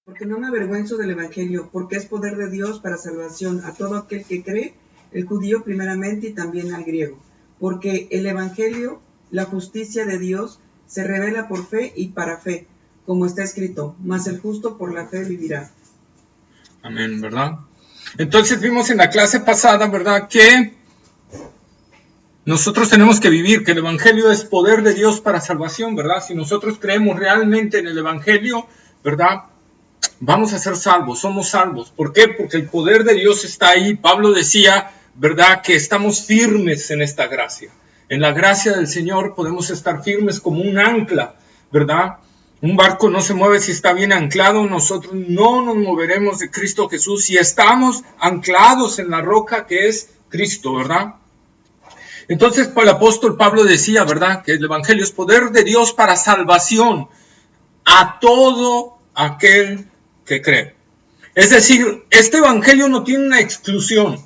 Porque no me avergüenzo del Evangelio, porque es poder de Dios para salvación a todo aquel que cree, el judío primeramente y también al griego. Porque el Evangelio, la justicia de Dios, se revela por fe y para fe, como está escrito, mas el justo por la fe vivirá. Amén, ¿verdad? Entonces vimos en la clase pasada, ¿verdad?, que nosotros tenemos que vivir, que el Evangelio es poder de Dios para salvación, ¿verdad? Si nosotros creemos realmente en el Evangelio, ¿verdad?, vamos a ser salvos, somos salvos. ¿Por qué? Porque el poder de Dios está ahí. Pablo decía, ¿verdad?, que estamos firmes en esta gracia. En la gracia del Señor podemos estar firmes como un ancla, ¿verdad? Un barco no se mueve si está bien anclado. Nosotros no nos moveremos de Cristo Jesús si estamos anclados en la roca que es Cristo, ¿verdad? Entonces, el apóstol Pablo decía, ¿verdad?, que el Evangelio es poder de Dios para salvación a todo aquel que cree. Es decir, este Evangelio no tiene una exclusión.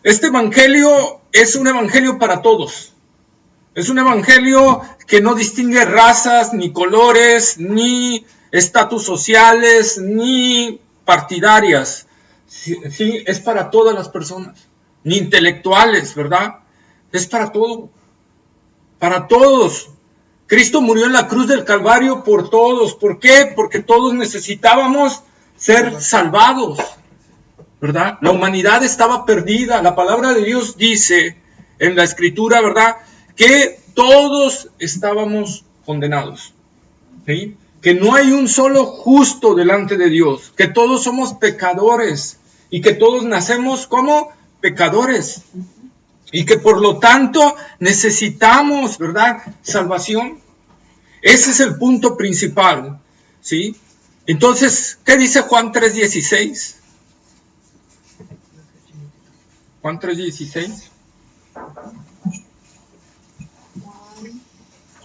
Este Evangelio es un Evangelio para todos. Es un Evangelio que no distingue razas, ni colores, ni estatus sociales, ni partidarias. Sí, es para todas las personas, ni intelectuales, ¿verdad? Es para todo, para todos. Cristo murió en la cruz del Calvario por todos. ¿Por qué? Porque todos necesitábamos ser salvados, ¿verdad? La humanidad estaba perdida. La palabra de Dios dice en la Escritura, ¿verdad?, que todos estábamos condenados, ¿sí? Que no hay un solo justo delante de Dios, que todos somos pecadores y que todos nacemos como pecadores y que por lo tanto necesitamos, ¿verdad?, salvación. Ese es el punto principal, ¿sí? Entonces, ¿qué dice Juan 3:16? Juan 3:16.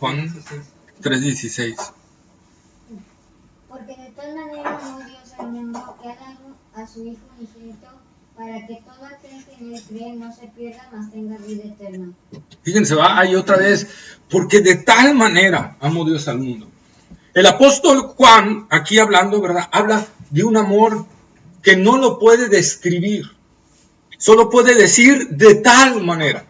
Juan 3:16. Porque de tal manera amó Dios al mundo que ha dado a su Hijo unigénito para que todo aquel que en él cree no se pierda, mas tenga vida eterna. Fíjense, va ahí otra vez, porque de tal manera amó Dios al mundo. El apóstol Juan, aquí hablando, ¿verdad?, habla de un amor que no lo puede describir, solo puede decir de tal manera.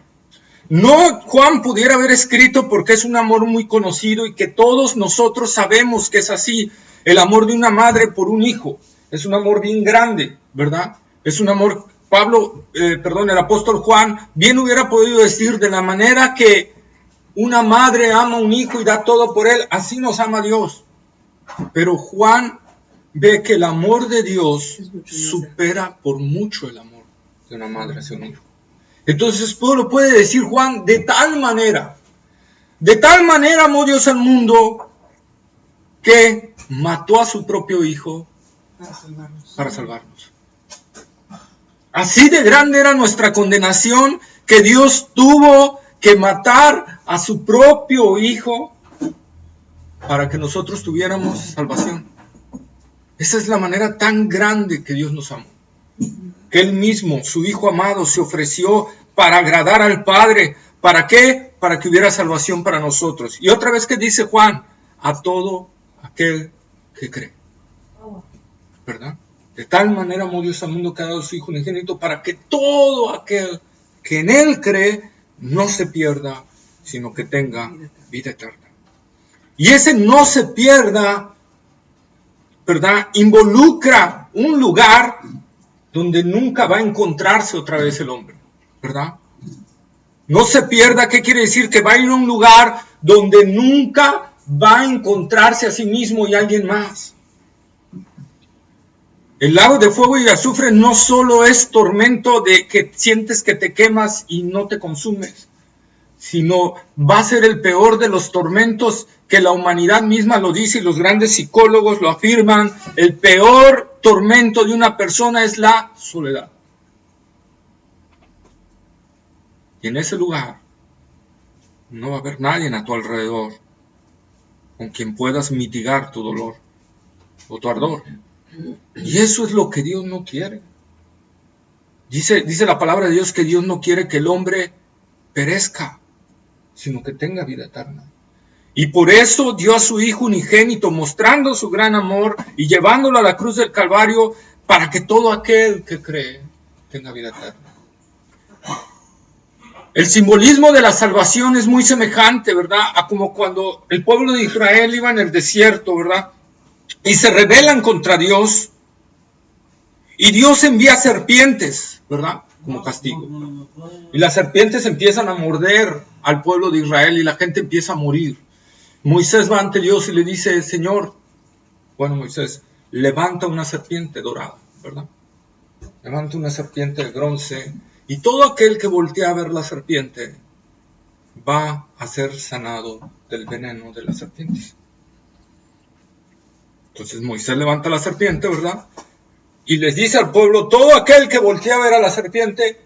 No Juan pudiera haber escrito porque es un amor muy conocido y que todos nosotros sabemos que es así. El amor de una madre por un hijo es un amor bien grande, ¿verdad? Es un amor, el apóstol Juan bien hubiera podido decir de la manera que una madre ama a un hijo y da todo por él, así nos ama Dios. Pero Juan ve que el amor de Dios supera por mucho el amor de una madre hacia un hijo. Entonces lo puede decir Juan de tal manera amó Dios al mundo que mató a su propio hijo para salvarnos. Así de grande era nuestra condenación que Dios tuvo que matar a su propio hijo para que nosotros tuviéramos salvación. Esa es la manera tan grande que Dios nos amó. Que Él mismo, su Hijo amado, se ofreció para agradar al Padre. ¿Para qué? Para que hubiera salvación para nosotros. Y otra vez que dice Juan, a todo aquel que cree. ¿Verdad? De tal manera amó Dios al mundo que ha dado a su Hijo unigénito para que todo aquel que en Él cree no se pierda, sino que tenga vida eterna. Y ese no se pierda, ¿verdad?, involucra un lugar donde nunca va a encontrarse otra vez el hombre, ¿verdad? No se pierda, ¿qué quiere decir? Que va a ir a un lugar donde nunca va a encontrarse a sí mismo y a alguien más. El lago de fuego y azufre no solo es tormento de que sientes que te quemas y no te consumes, sino va a ser el peor de los tormentos que la humanidad misma lo dice y los grandes psicólogos lo afirman. El peor tormento de una persona es la soledad. Y en ese lugar no va a haber nadie a tu alrededor con quien puedas mitigar tu dolor o tu ardor. Y eso es lo que Dios no quiere. Dice la palabra de Dios que Dios no quiere que el hombre perezca, sino que tenga vida eterna. Y por eso dio a su Hijo unigénito, mostrando su gran amor y llevándolo a la cruz del Calvario para que todo aquel que cree tenga vida eterna. El simbolismo de la salvación es muy semejante, ¿verdad? A como cuando el pueblo de Israel iba en el desierto, ¿verdad? Y se rebelan contra Dios. Y Dios envía serpientes, ¿verdad? Como castigo. Y las serpientes empiezan a morder al pueblo de Israel y la gente empieza a morir. Moisés va ante Dios y le dice, Señor, bueno Moisés, levanta una serpiente dorada, ¿verdad? Levanta una serpiente de bronce y todo aquel que voltea a ver la serpiente va a ser sanado del veneno de las serpientes. Entonces Moisés levanta la serpiente, ¿verdad? Y les dice al pueblo, todo aquel que voltea a ver a la serpiente,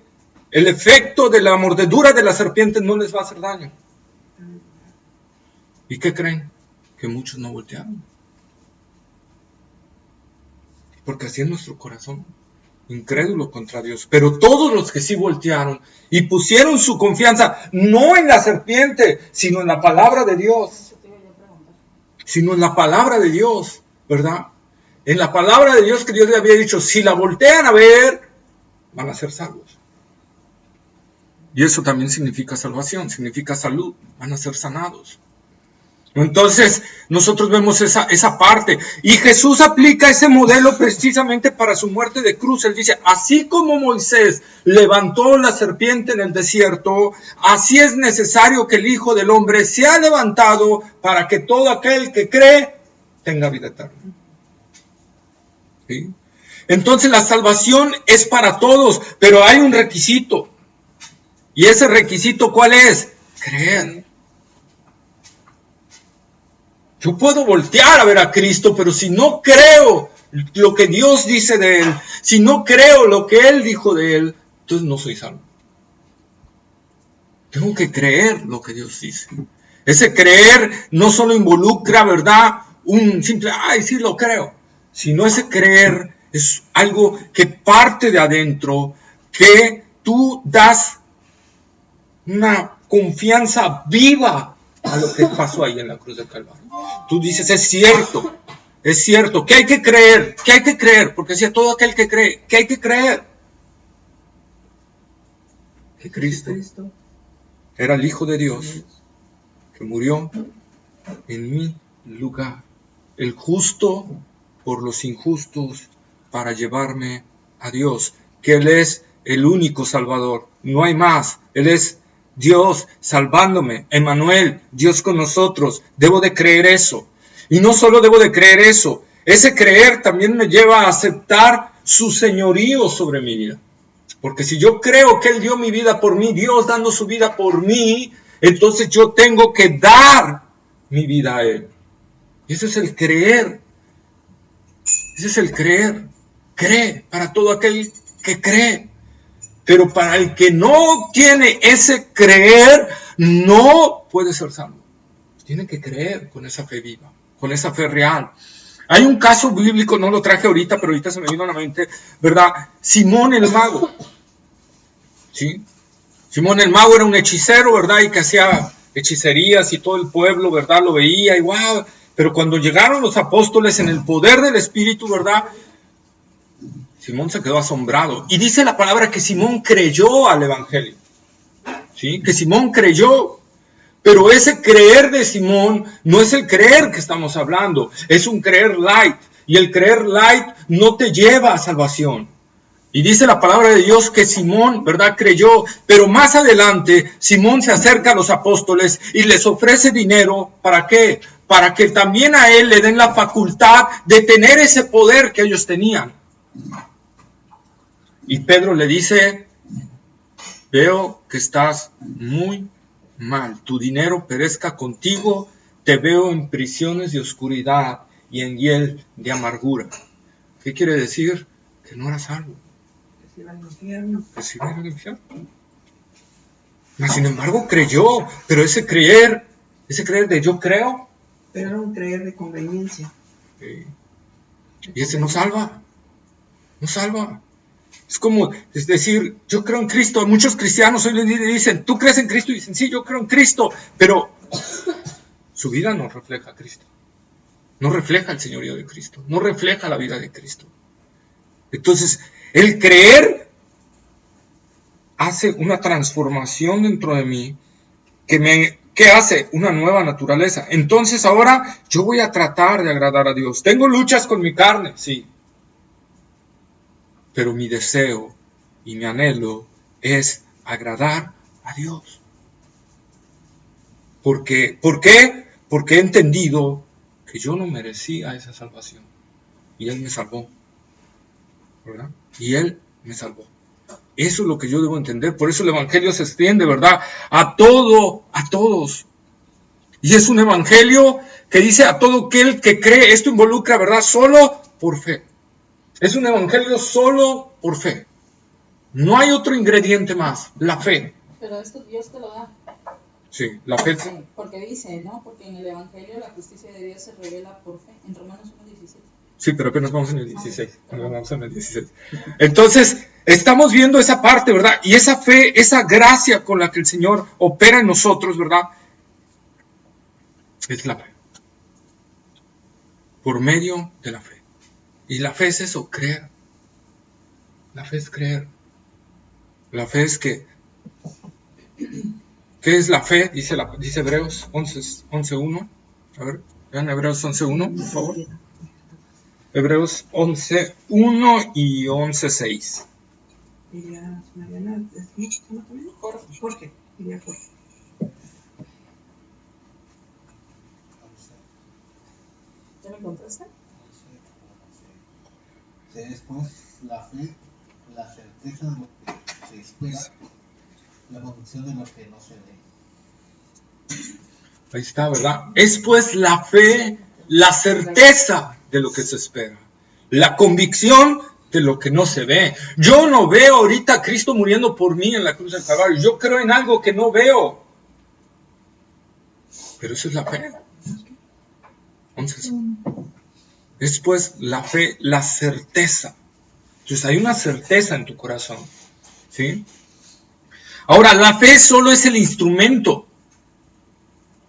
el efecto de la mordedura de la serpiente no les va a hacer daño. ¿Y qué creen? Que muchos no voltearon. Porque así es nuestro corazón, incrédulo contra Dios. Pero todos los que sí voltearon y pusieron su confianza, no en la serpiente, sino en la palabra de Dios. Sino en la palabra de Dios, ¿verdad? En la palabra de Dios que Dios le había dicho, si la voltean a ver, van a ser salvos. Y eso también significa salvación, significa salud, van a ser sanados. Entonces, nosotros vemos esa parte. Y Jesús aplica ese modelo precisamente para su muerte de cruz. Él dice, así como Moisés levantó la serpiente en el desierto, así es necesario que el Hijo del Hombre sea levantado para que todo aquel que cree tenga vida eterna. ¿Sí? Entonces, la salvación es para todos, pero hay un requisito. ¿Y ese requisito cuál es? Creer. Yo puedo voltear a ver a Cristo, pero si no creo lo que Dios dice de Él, si no creo lo que Él dijo de Él, entonces no soy salvo. Tengo que creer lo que Dios dice. Ese creer no solo involucra, ¿verdad?, un simple, ay, sí lo creo, sino ese creer es algo que parte de adentro, que tú das una confianza viva a lo que pasó ahí en la cruz del Calvario. Tú dices, es cierto, que hay que creer, porque decía todo aquel que cree, que hay que creer. Que Cristo era el Hijo de Dios, que murió en mi lugar, el justo por los injustos, para llevarme a Dios, que Él es el único Salvador, no hay más, Él es Dios salvándome, Emmanuel, Dios con nosotros. Debo de creer eso. Y no solo debo de creer eso, ese creer también me lleva a aceptar su señorío sobre mi vida. Porque si yo creo que Él dio mi vida por mí, Dios dando su vida por mí, entonces yo tengo que dar mi vida a Él. Y ese es el creer. Ese es el creer. Cree para todo aquel que cree. Pero para el que no tiene ese creer, no puede ser salvo. Tiene que creer con esa fe viva, con esa fe real. Hay un caso bíblico, no lo traje ahorita, pero ahorita se me vino a la mente, ¿verdad? Simón el mago. ¿Sí? Simón el mago era un hechicero, ¿verdad? Y que hacía hechicerías y todo el pueblo, ¿verdad? Lo veía y wow. Pero cuando llegaron los apóstoles en el poder del Espíritu, ¿verdad? Simón se quedó asombrado. Y dice la palabra que Simón creyó al Evangelio. ¿Sí? Que Simón creyó. Pero ese creer de Simón no es el creer que estamos hablando. Es un creer light. Y el creer light no te lleva a salvación. Y dice la palabra de Dios que Simón, ¿verdad?, creyó. Pero más adelante, Simón se acerca a los apóstoles y les ofrece dinero. ¿Para qué? Para que también a él le den la facultad de tener ese poder que ellos tenían. Y Pedro le dice, veo que estás muy mal, tu dinero perezca contigo, te veo en prisiones de oscuridad y en hiel de amargura. ¿Qué quiere decir? Que no era salvo. Que se iba al infierno. Que se iba al infierno. Mas, sin embargo, creyó, pero ese creer de yo creo. Pero era un creer de conveniencia. Y ese no salva. No salva. Es como, es decir, yo creo en Cristo. Muchos cristianos hoy le dicen, ¿tú crees en Cristo? Y dicen, sí, yo creo en Cristo. Pero su vida no refleja a Cristo. No refleja el señorío de Cristo. No refleja la vida de Cristo. Entonces, el creer hace una transformación dentro de mí que hace una nueva naturaleza. Entonces ahora yo voy a tratar de agradar a Dios. Tengo luchas con mi carne, sí. Pero mi deseo y mi anhelo es agradar a Dios. ¿Por qué? Porque he entendido que yo no merecía esa salvación. Y Él me salvó. ¿Verdad? Y Él me salvó. Eso es lo que yo debo entender. Por eso el evangelio se extiende, ¿verdad? A todos. Y es un evangelio que dice a todo aquel que cree. Esto involucra, ¿verdad? Solo por fe. Es un evangelio solo por fe. No hay otro ingrediente más. La fe. Pero esto Dios te lo da. Sí, la fe. Sí, porque dice, ¿no? Porque en el evangelio la justicia de Dios se revela por fe. En Romanos 1:17. Sí, pero apenas vamos en el 16. Vamos en el 16. Entonces, estamos viendo esa parte, ¿verdad? Y esa fe, esa gracia con la que el Señor opera en nosotros, ¿verdad? Es la fe. Por medio de la fe. Y la fe es eso, creer. La fe es creer. La fe es que... ¿Qué es la fe? Dice Hebreos 11:1. A ver, vean Hebreos 11:1, por favor. Hebreos 11:1 y 11:6. Jorge. ¿Ya me encontraste? Después la fe, la certeza de lo que se espera, la convicción de lo que no se ve. Ahí está, ¿verdad? Es pues la fe, la certeza de lo que se espera, la convicción de lo que no se ve. Yo no veo ahorita a Cristo muriendo por mí en la cruz del Calvario. Yo creo en algo que no veo. Pero eso es la fe. Entonces, es pues la fe, la certeza. Entonces hay una certeza en tu corazón. ¿Sí? Ahora, la fe solo es el instrumento.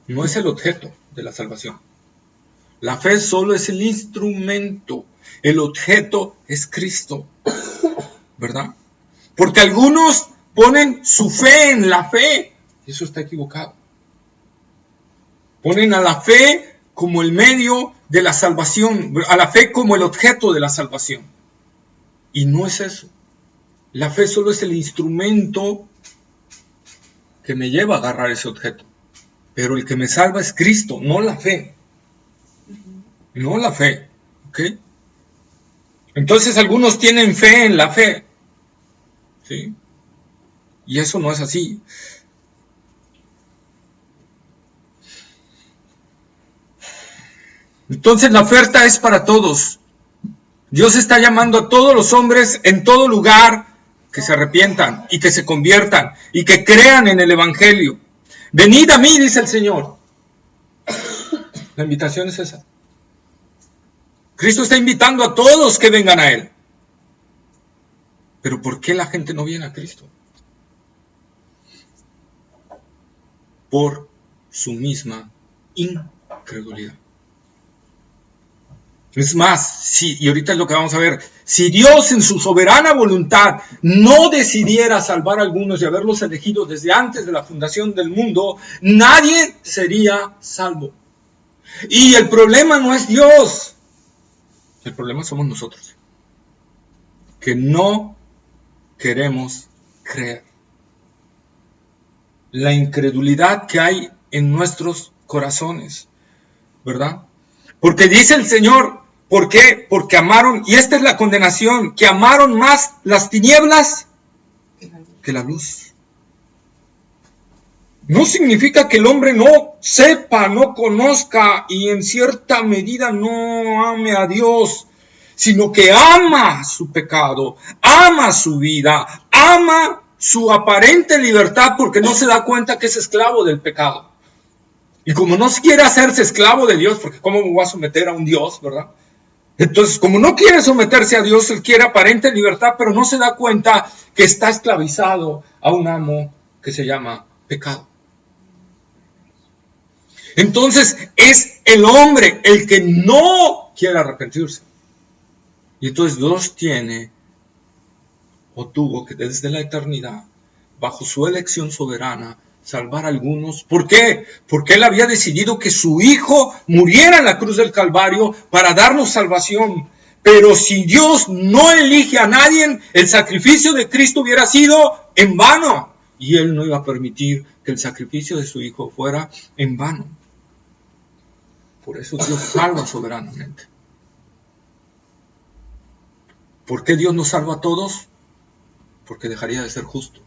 No es el objeto de la salvación. La fe solo es el instrumento. El objeto es Cristo. ¿Verdad? Porque algunos ponen su fe en la fe. Eso está equivocado. Ponen a la fe como el medio de la salvación. A la fe como el objeto de la salvación. Y no es eso. La fe solo es el instrumento que me lleva a agarrar ese objeto. Pero el que me salva es Cristo, no la fe. No la fe. ¿Ok? Entonces algunos tienen fe en la fe. ¿Sí? Y eso no es así. Entonces la oferta es para todos. Dios está llamando a todos los hombres en todo lugar que se arrepientan y que se conviertan y que crean en el evangelio. Venid a mí, dice el Señor. La invitación es esa. Cristo está invitando a todos que vengan a Él. Pero ¿por qué la gente no viene a Cristo? Por su misma incredulidad. Es más, y ahorita es lo que vamos a ver, si Dios en su soberana voluntad no decidiera salvar a algunos y haberlos elegido desde antes de la fundación del mundo, nadie sería salvo. Y el problema no es Dios, el problema somos nosotros, que no queremos creer. La incredulidad que hay en nuestros corazones, ¿verdad? Porque dice el Señor, ¿por qué? Porque amaron, y esta es la condenación, que amaron más las tinieblas que la luz. No significa que el hombre no sepa, no conozca y en cierta medida no ame a Dios, sino que ama su pecado, ama su vida, ama su aparente libertad porque no se da cuenta que es esclavo del pecado. Y como no quiere hacerse esclavo de Dios, porque ¿cómo me voy a someter a un Dios, verdad? Entonces, como no quiere someterse a Dios, él quiere aparente libertad, pero no se da cuenta que está esclavizado a un amo que se llama pecado. Entonces es el hombre el que no quiere arrepentirse. Y entonces Dios tiene o tuvo que desde la eternidad, bajo su elección soberana, salvar a algunos. ¿Por qué? Porque Él había decidido que su Hijo muriera en la cruz del Calvario para darnos salvación. Pero si Dios no elige a nadie, el sacrificio de Cristo hubiera sido en vano. Y Él no iba a permitir que el sacrificio de su Hijo fuera en vano. Por eso Dios salva soberanamente. ¿Por qué Dios nos salva a todos? Porque dejaría de ser justo.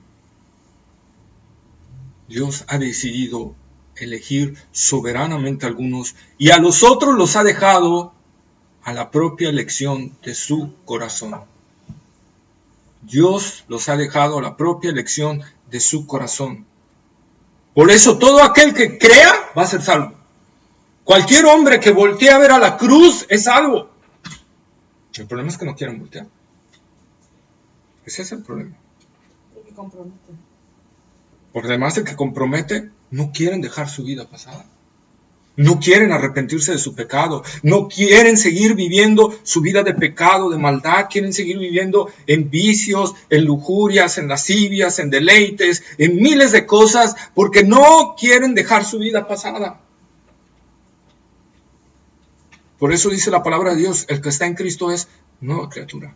Dios ha decidido elegir soberanamente a algunos y a los otros los ha dejado a la propia elección de su corazón. Dios los ha dejado a la propia elección de su corazón. Por eso todo aquel que crea va a ser salvo. Cualquier hombre que voltee a ver a la cruz es salvo. El problema es que no quieren voltear. Ese es el problema. Porque compromete. Porque además de que compromete, no quieren dejar su vida pasada. No quieren arrepentirse de su pecado. No quieren seguir viviendo su vida de pecado, de maldad. Quieren seguir viviendo en vicios, en lujurias, en lascivias, en deleites, en miles de cosas, porque no quieren dejar su vida pasada. Por eso dice la palabra de Dios, el que está en Cristo es nueva criatura.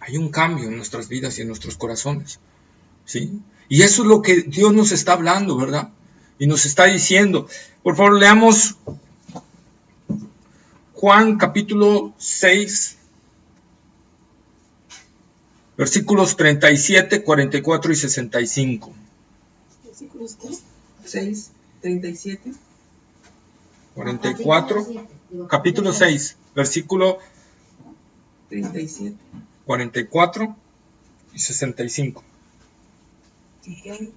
Hay un cambio en nuestras vidas y en nuestros corazones, ¿sí? Y eso es lo que Dios nos está hablando, ¿verdad? Y nos está diciendo. Por favor, leamos Juan capítulo 6, versículos 37, 44 y 65. ¿Versículos qué? 6, 37. 44, capítulo 6, versículo 37. 44 y 65. Ok.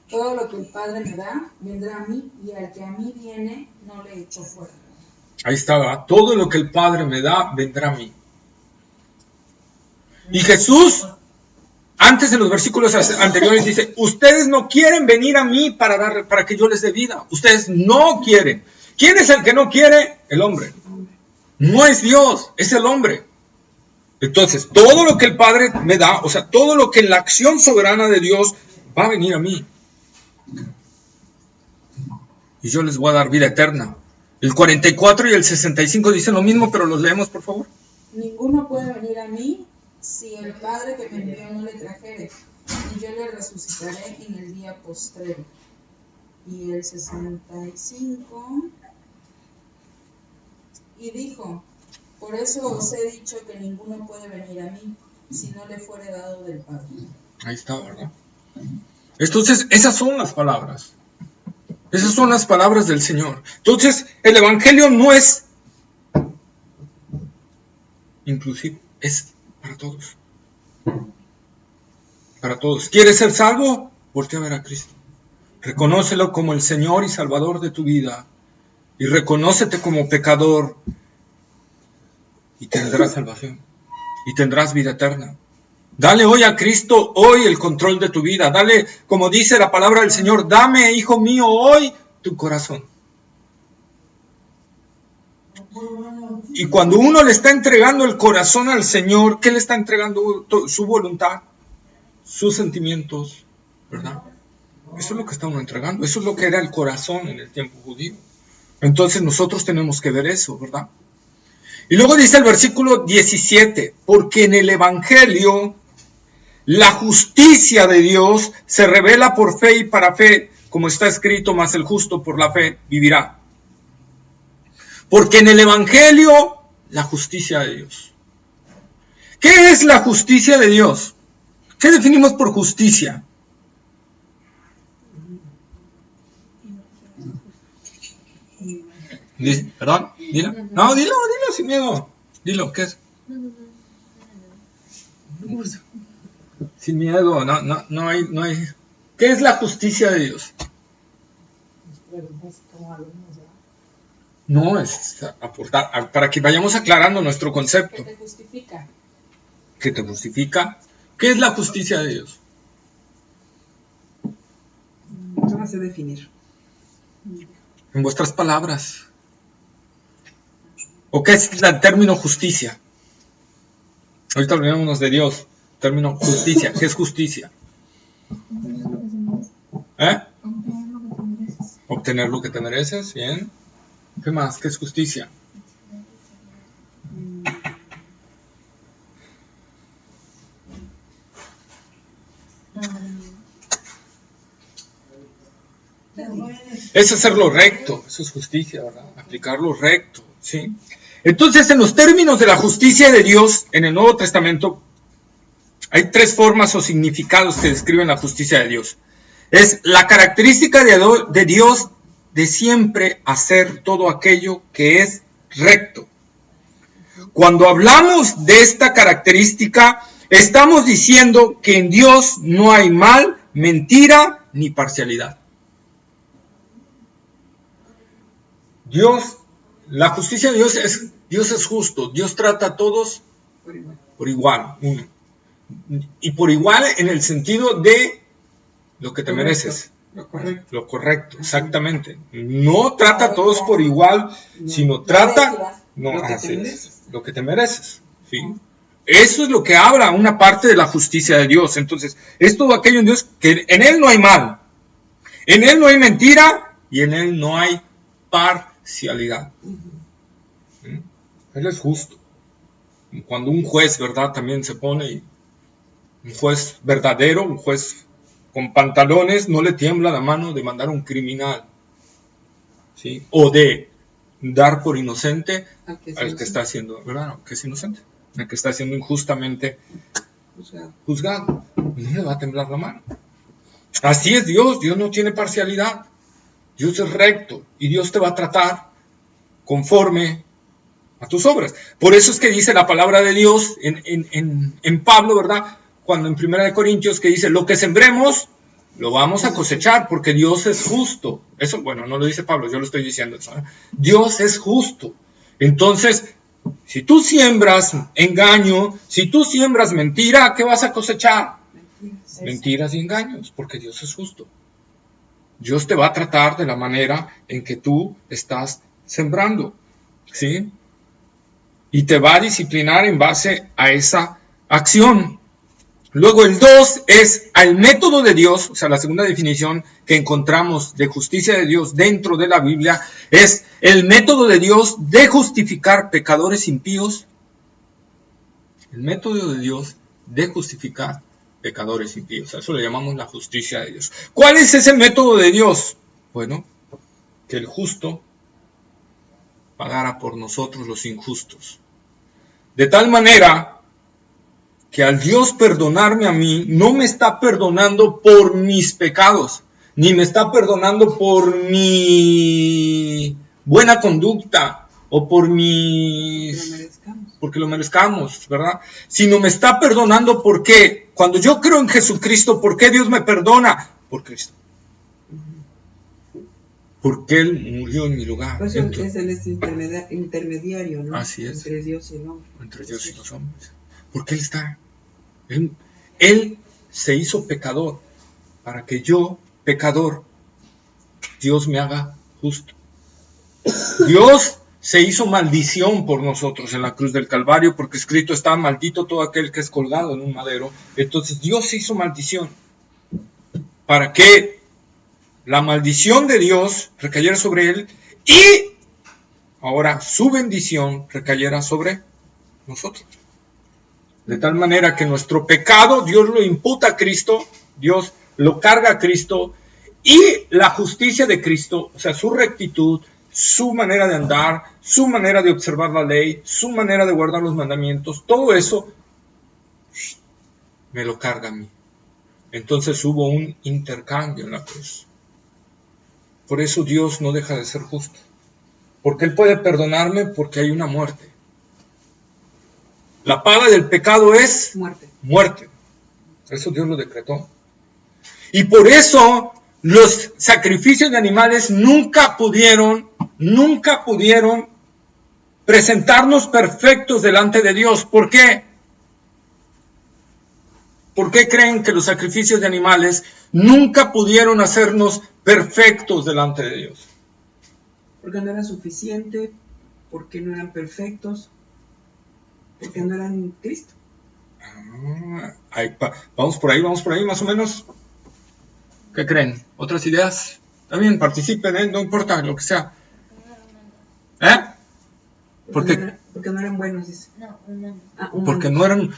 Todo lo que el Padre me da, vendrá a mí, y al que a mí viene, no le echo fuera. Ahí estaba. Todo lo que el Padre me da, vendrá a mí. Y Jesús, antes en los versículos anteriores, dice, ustedes no quieren venir a mí para que yo les dé vida. Ustedes no quieren. ¿Quién es el que no quiere? El hombre. No es Dios, es el hombre. Entonces, todo lo que el Padre me da, o sea, todo lo que en la acción soberana de Dios va a venir a mí. Y yo les voy a dar vida eterna. El 44 y el 65 dicen lo mismo, pero los leemos, por favor. Ninguno puede venir a mí si el Padre que me envió no le trajere, y yo le resucitaré en el día postrero. Y el 65, y dijo, por eso os he dicho que ninguno puede venir a mí si no le fuere dado del Padre. Ahí está, ¿verdad? Entonces, esas son las palabras. Esas son las palabras del Señor. Entonces, el Evangelio no es inclusivo, es para todos. Para todos. ¿Quieres ser salvo? Voltea a ver a Cristo. Reconócelo como el Señor y Salvador de tu vida. Y reconócete como pecador. Y tendrás salvación. Y tendrás vida eterna. Dale hoy a Cristo, hoy el control de tu vida. Dale, como dice la palabra del Señor, dame, hijo mío, hoy tu corazón. Y cuando uno le está entregando el corazón al Señor, ¿qué le está entregando? Su voluntad, sus sentimientos, ¿verdad? Eso es lo que está uno entregando. Eso es lo que era el corazón en el tiempo judío. Entonces nosotros tenemos que ver eso, ¿verdad? Y luego dice el versículo 17, porque en el Evangelio la justicia de Dios se revela por fe y para fe, como está escrito, mas el justo por la fe vivirá. Porque en el Evangelio la justicia de Dios. ¿Qué es la justicia de Dios? ¿Qué definimos por justicia? ¿Perdón? Dilo. No, dilo sin miedo. Dilo, ¿qué es? Sin miedo, no hay. ¿Qué es la justicia de Dios? No, es aportar, para que vayamos aclarando nuestro concepto. ¿Qué te justifica? ¿Qué te justifica? ¿Qué es la justicia de Dios? No me sé definir. En vuestras palabras. ¿O qué es el término justicia? Ahorita hablaremos de Dios. Término justicia. ¿Qué es justicia? Obtener lo que te mereces. Bien. ¿Qué más? ¿Qué es justicia? Es hacer lo recto, eso es justicia, ¿verdad? Aplicar lo recto, ¿sí? Entonces, en los términos de la justicia de Dios, en el Nuevo Testamento, hay 3 formas o significados que describen la justicia de Dios. Es la característica de Dios de siempre hacer todo aquello que es recto. Cuando hablamos de esta característica, estamos diciendo que en Dios no hay mal, mentira ni parcialidad. La justicia de Dios es justo. Dios trata a todos por igual. Y por igual en el sentido de lo que te mereces. Lo correcto, exactamente. No trata a todos por igual, sino trata lo que te mereces. ¿Sí? Eso es lo que habla una parte de la justicia de Dios. Entonces, es todo aquello en Dios que en Él no hay mal, en Él no hay mentira y en Él no hay parcialidad. Él es justo. Cuando un juez, ¿verdad? También se pone, un juez verdadero, un juez con pantalones, no le tiembla la mano de mandar a un criminal, ¿sí? O de dar por inocente al que está haciendo, ¿verdad? No, que es inocente, al que está siendo injustamente juzgado. No le va a temblar la mano. Así es Dios. Dios no tiene parcialidad. Dios es recto y Dios te va a tratar conforme a tus obras. Por eso es que dice la palabra de Dios en Pablo, ¿verdad? Cuando en 1 Corintios que dice, lo que sembremos, lo vamos a cosechar, porque Dios es justo. Eso, bueno, no lo dice Pablo, yo lo estoy diciendo eso, ¿eh? Dios es justo. Entonces, si tú siembras engaño, si tú siembras mentira, ¿qué vas a cosechar? Mentiras y engaños, porque Dios es justo. Dios te va a tratar de la manera en que tú estás sembrando, ¿sí? Y te va a disciplinar en base a esa acción. Luego el 2 es al método de Dios, o sea, la segunda definición que encontramos de justicia de Dios dentro de la Biblia, es el método de Dios de justificar pecadores impíos. El método de Dios de justificar pecadores impíos. A eso le llamamos la justicia de Dios. ¿Cuál es ese método de Dios? Bueno, que el justo pagara por nosotros los injustos. De tal manera que al Dios perdonarme a mí, no me está perdonando por mis pecados, ni me está perdonando por mi buena conducta o por porque lo merezcamos, ¿verdad? Sino me está perdonando porque cuando yo creo en Jesucristo, ¿por qué Dios me perdona? Por Cristo. Porque Él murió en mi lugar. Pues Él es intermediario, ¿no? Así es. Entre Dios y el hombre. Entre Dios y los hombres. Porque Él está. Él se hizo pecador para que yo, pecador, Dios me haga justo. Dios se hizo maldición por nosotros en la cruz del Calvario, porque escrito está, maldito todo aquel que es colgado en un madero. Entonces Dios se hizo maldición para que la maldición de Dios recayera sobre Él y ahora su bendición recayera sobre nosotros. De tal manera que nuestro pecado Dios lo imputa a Cristo, Dios lo carga a Cristo, y la justicia de Cristo, o sea, su rectitud, su manera de andar, su manera de observar la ley, su manera de guardar los mandamientos, todo eso me lo carga a mí. Entonces hubo un intercambio en la cruz. Por eso Dios no deja de ser justo. Porque Él puede perdonarme porque hay una muerte. La paga del pecado es muerte. Eso Dios lo decretó. Y por eso los sacrificios de animales nunca pudieron presentarnos perfectos delante de Dios. ¿Por qué? ¿Por qué creen que los sacrificios de animales nunca pudieron hacernos perfectos delante de Dios? Porque no era suficiente, porque no eran perfectos, porque no eran Cristo. Vamos por ahí, más o menos. ¿Qué creen? ¿Otras ideas? También participen, no importa lo que sea. Porque no eran buenos, dice. No, humanos. Porque no eran...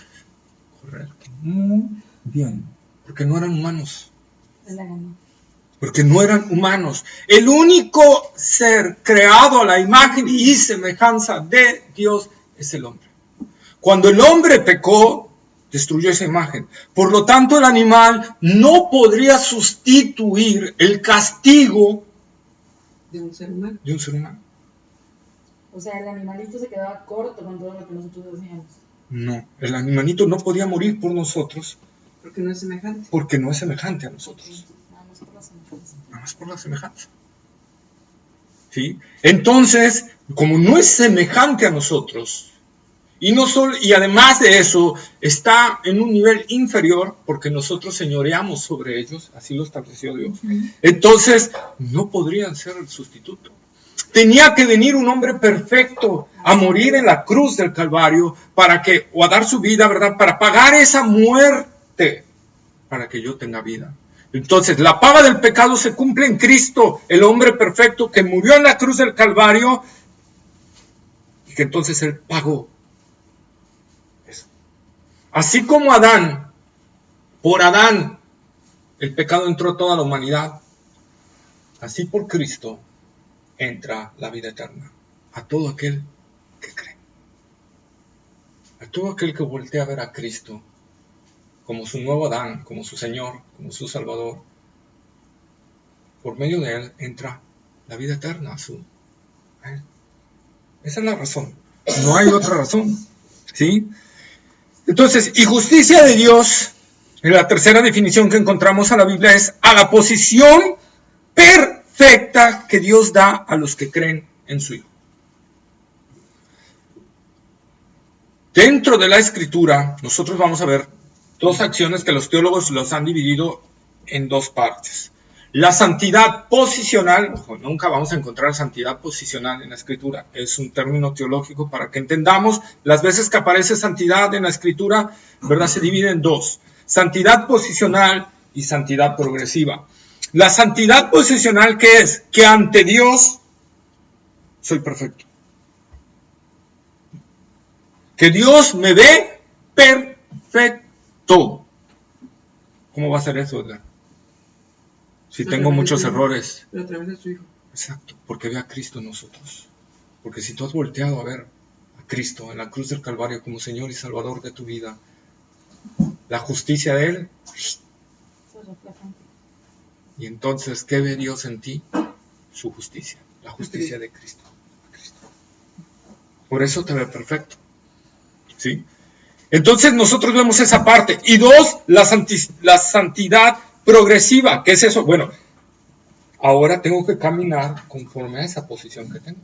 Correcto. Muy bien. Porque no eran humanos. Porque no eran humanos. El único ser creado a la imagen y semejanza de Dios es el hombre. Cuando el hombre pecó, destruyó esa imagen. Por lo tanto, el animal no podría sustituir el castigo de un ser humano. O sea, el animalito se quedaba corto con todo lo que nosotros hacíamos. No, el animalito no podía morir por nosotros. Porque no es semejante. Porque no es semejante a nosotros. Nada más por la semejanza. Nada más por la semejanza. ¿Sí? Entonces, como no es semejante a nosotros, y además de eso, está en un nivel inferior, porque nosotros señoreamos sobre ellos, así lo estableció Dios. Entonces, no podrían ser el sustituto. Tenía que venir un hombre perfecto a morir en la cruz del Calvario o a dar su vida, ¿verdad? Para pagar esa muerte, para que yo tenga vida. Entonces, la paga del pecado se cumple en Cristo, el hombre perfecto que murió en la cruz del Calvario, y que entonces Él pagó eso. Así como por Adán, el pecado entró a toda la humanidad, así por Cristo entra la vida eterna a todo aquel que cree, a todo aquel que voltea a ver a Cristo como su nuevo Adán, como su Señor, como su Salvador. Por medio de Él entra la vida eterna a Él. Esa es la razón, no hay otra razón, ¿sí? Entonces, y justicia de Dios, en la tercera definición que encontramos en la Biblia, es a la posición perfecta que Dios da a los que creen en su Hijo. Dentro de la Escritura, nosotros vamos a ver dos acciones que los teólogos los han dividido en dos partes. La santidad posicional, nunca vamos a encontrar santidad posicional en la Escritura, es un término teológico para que entendamos las veces que aparece santidad en la Escritura, ¿verdad? Se divide en dos, santidad posicional y santidad progresiva. La santidad posicional, ¿qué es? Que ante Dios soy perfecto. Que Dios me ve perfecto. ¿Cómo va a ser eso, Edgar? Si tengo muchos errores. Pero a través de su Hijo. Exacto, porque ve a Cristo en nosotros. Porque si tú has volteado a ver a Cristo en la cruz del Calvario como Señor y Salvador de tu vida, la justicia de Él, y entonces, ¿qué ve Dios en ti? Su justicia, la justicia de Cristo. Por eso te ve perfecto. ¿Sí? Entonces nosotros vemos esa parte. Y dos, la santidad progresiva. ¿Qué es eso? Bueno, ahora tengo que caminar conforme a esa posición que tengo.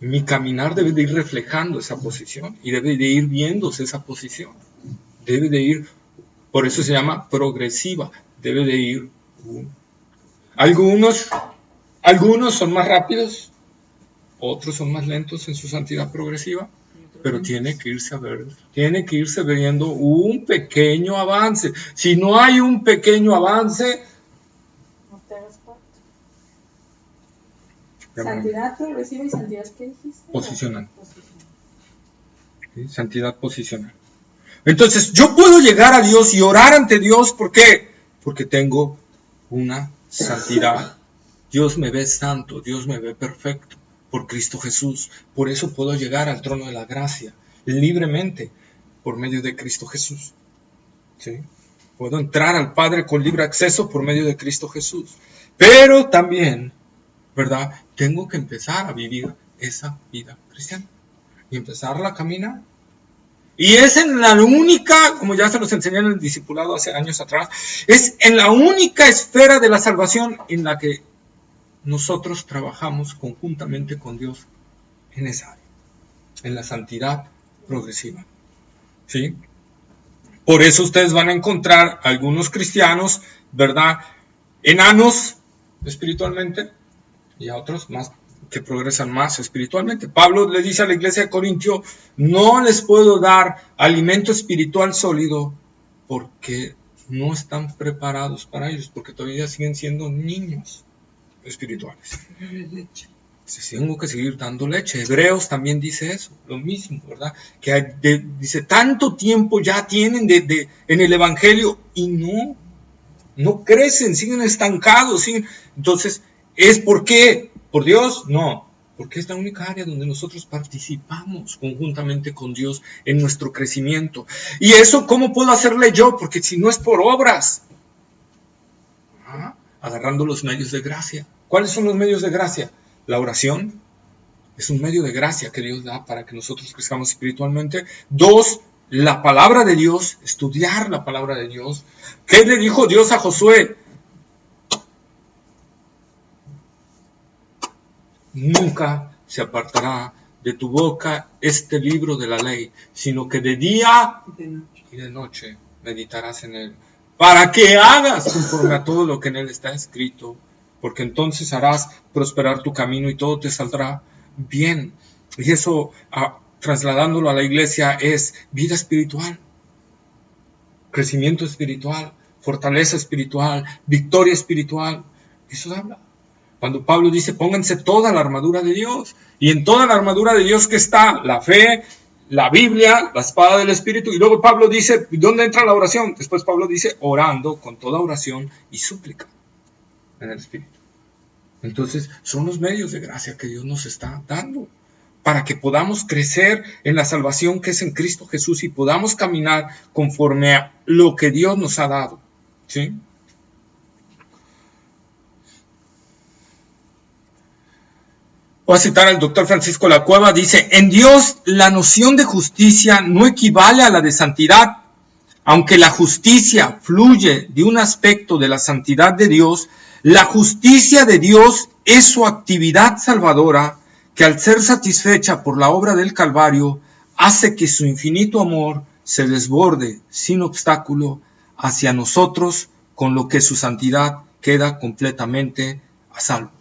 Mi caminar debe de ir reflejando esa posición y debe de ir viéndose esa posición. Debe de ir, por eso se llama progresiva. Debe de ir. Algunos son más rápidos, otros son más lentos en su santidad progresiva, pero tiene que irse viendo un pequeño avance. Si no hay un pequeño avance, no te hagas corto. Santidad progresiva y santidad, ¿qué dijiste? Posicional. ¿Sí? Santidad posicional. Entonces, yo puedo llegar a Dios y orar ante Dios, ¿por qué? Porque tengo una santidad. Dios me ve santo, Dios me ve perfecto por Cristo Jesús. Por eso puedo llegar al trono de la gracia libremente por medio de Cristo Jesús. ¿Sí? Puedo entrar al Padre con libre acceso por medio de Cristo Jesús. Pero también, ¿verdad? Tengo que empezar a vivir esa vida cristiana y empezarla a caminar. Y es en la única, como ya se los enseñé en el discipulado hace años atrás, es en la única esfera de la salvación en la que nosotros trabajamos conjuntamente con Dios en esa área, en la santidad progresiva. ¿Sí? Por eso ustedes van a encontrar algunos cristianos, ¿verdad?, enanos espiritualmente, y a otros más que progresan más espiritualmente. Pablo le dice a la iglesia de Corintio, no les puedo dar alimento espiritual sólido porque no están preparados para ellos, porque todavía siguen siendo niños espirituales. Tengo que seguir dando leche. Hebreos también dice eso, lo mismo, ¿verdad? Que dice, tanto tiempo ya tienen en el Evangelio y no crecen, siguen estancados. Entonces, ¿es por qué? ¿Por Dios? No, porque es la única área donde nosotros participamos conjuntamente con Dios en nuestro crecimiento. ¿Y eso cómo puedo hacerle yo? Porque si no es por obras, agarrando los medios de gracia. ¿Cuáles son los medios de gracia? La oración es un medio de gracia que Dios da para que nosotros crezcamos espiritualmente. 2, la palabra de Dios, estudiar la palabra de Dios. ¿Qué le dijo Dios a Josué? Nunca se apartará de tu boca este libro de la ley, sino que de día y de noche meditarás en él, para que hagas conforme a todo lo que en él está escrito, porque entonces harás prosperar tu camino y todo te saldrá bien. Y eso, trasladándolo a la iglesia, es vida espiritual, crecimiento espiritual, fortaleza espiritual, victoria espiritual. Eso habla. Cuando Pablo dice, pónganse toda la armadura de Dios. Y en toda la armadura de Dios, ¿qué está? La fe, la Biblia, la espada del Espíritu. Y luego Pablo dice, ¿dónde entra la oración? Después Pablo dice, orando con toda oración y súplica en el Espíritu. Entonces, son los medios de gracia que Dios nos está dando para que podamos crecer en la salvación que es en Cristo Jesús y podamos caminar conforme a lo que Dios nos ha dado. ¿Sí? Voy a citar al doctor Francisco Lacueva, dice, en Dios la noción de justicia no equivale a la de santidad. Aunque la justicia fluye de un aspecto de la santidad de Dios, la justicia de Dios es su actividad salvadora que al ser satisfecha por la obra del Calvario, hace que su infinito amor se desborde sin obstáculo hacia nosotros, con lo que su santidad queda completamente a salvo.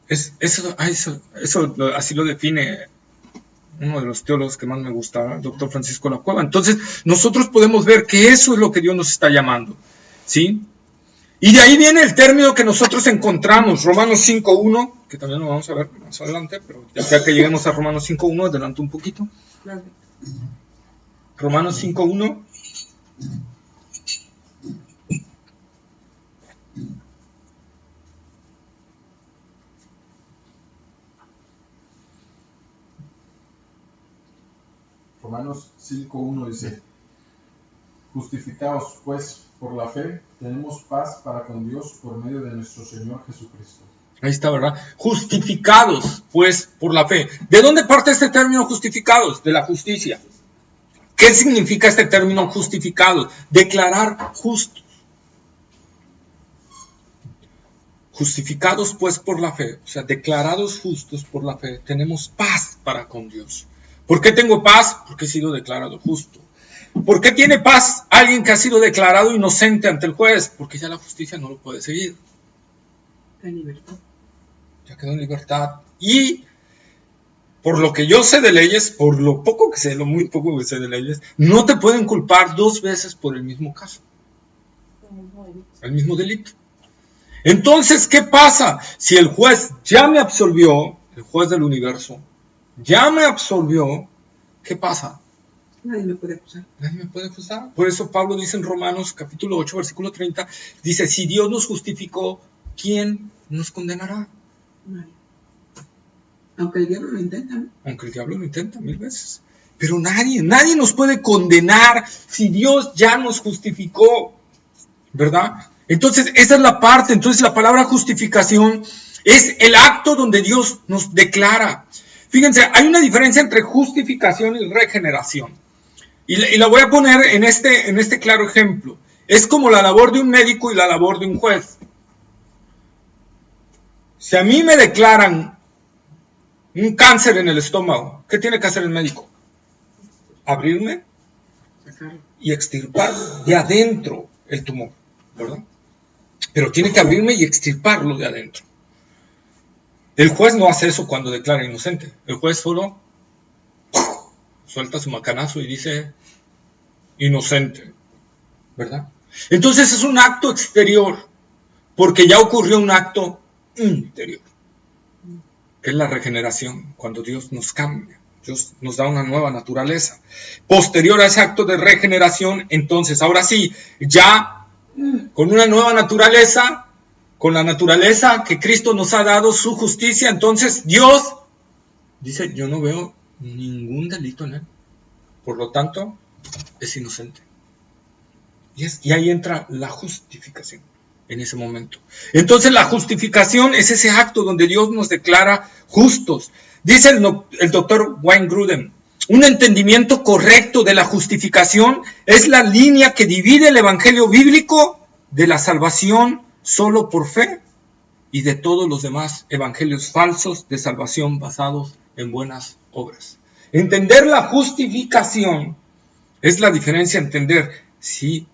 Eso así lo define uno de los teólogos que más me gusta, el doctor Francisco Lacueva. Entonces, nosotros podemos ver que eso es lo que Dios nos está llamando, ¿sí? Y de ahí viene el término que nosotros encontramos, Romanos 5.1, que también lo vamos a ver más adelante, pero ya que lleguemos a Romanos 5.1, adelanto un poquito. Romanos 5.1. Romanos 5.1 dice, justificados pues por la fe, tenemos paz para con Dios por medio de nuestro Señor Jesucristo. Ahí está, ¿verdad? Justificados pues por la fe. ¿De dónde parte este término justificados? De la justicia. ¿Qué significa este término justificados? Declarar justos. Justificados pues por la fe, o sea, declarados justos por la fe, tenemos paz para con Dios. ¿Por qué tengo paz? Porque he sido declarado justo. ¿Por qué tiene paz alguien que ha sido declarado inocente ante el juez? Porque ya la justicia no lo puede seguir. En libertad. Ya quedó en libertad. Y por lo que yo sé de leyes, por lo poco que sé, lo muy poco que sé de leyes, no te pueden culpar 2 veces por el mismo caso. El mismo delito. Entonces, ¿qué pasa? Si el juez ya me absolvió, el juez del universo, ya me absolvió, ¿qué pasa? Nadie me puede acusar. Nadie me puede acusar. Por eso Pablo dice en Romanos capítulo 8, versículo 30, dice, si Dios nos justificó, ¿quién nos condenará? Nadie. Aunque el diablo lo intenta, ¿no? Aunque el diablo lo intenta 1000 veces. Pero nadie nos puede condenar si Dios ya nos justificó, ¿verdad? Entonces, esa es la parte. Entonces, la palabra justificación es el acto donde Dios nos declara. Fíjense, hay una diferencia entre justificación y regeneración. Y la voy a poner en este claro ejemplo. Es como la labor de un médico y la labor de un juez. Si a mí me declaran un cáncer en el estómago, ¿qué tiene que hacer el médico? Abrirme y extirpar de adentro el tumor, ¿verdad? pero tiene que abrirme y extirparlo de adentro. El juez no hace eso cuando declara inocente. El juez solo suelta su macanazo y dice inocente, ¿verdad? Entonces es un acto exterior, porque ya ocurrió un acto interior, que es la regeneración, cuando Dios nos cambia, Dios nos da una nueva naturaleza. Posterior a ese acto de regeneración, entonces, ahora sí, ya con una nueva naturaleza, con la naturaleza que Cristo nos ha dado, su justicia, entonces Dios dice, yo no veo ningún delito en él, por lo tanto, es inocente. Y ahí entra la justificación en ese momento. Entonces la justificación es ese acto donde Dios nos declara justos. Dice el doctor Wayne Grudem, un entendimiento correcto de la justificación es la línea que divide el evangelio bíblico de la salvación solo por fe y de todos los demás evangelios falsos de salvación basados en buenas obras. Entender la justificación es la diferencia, entender si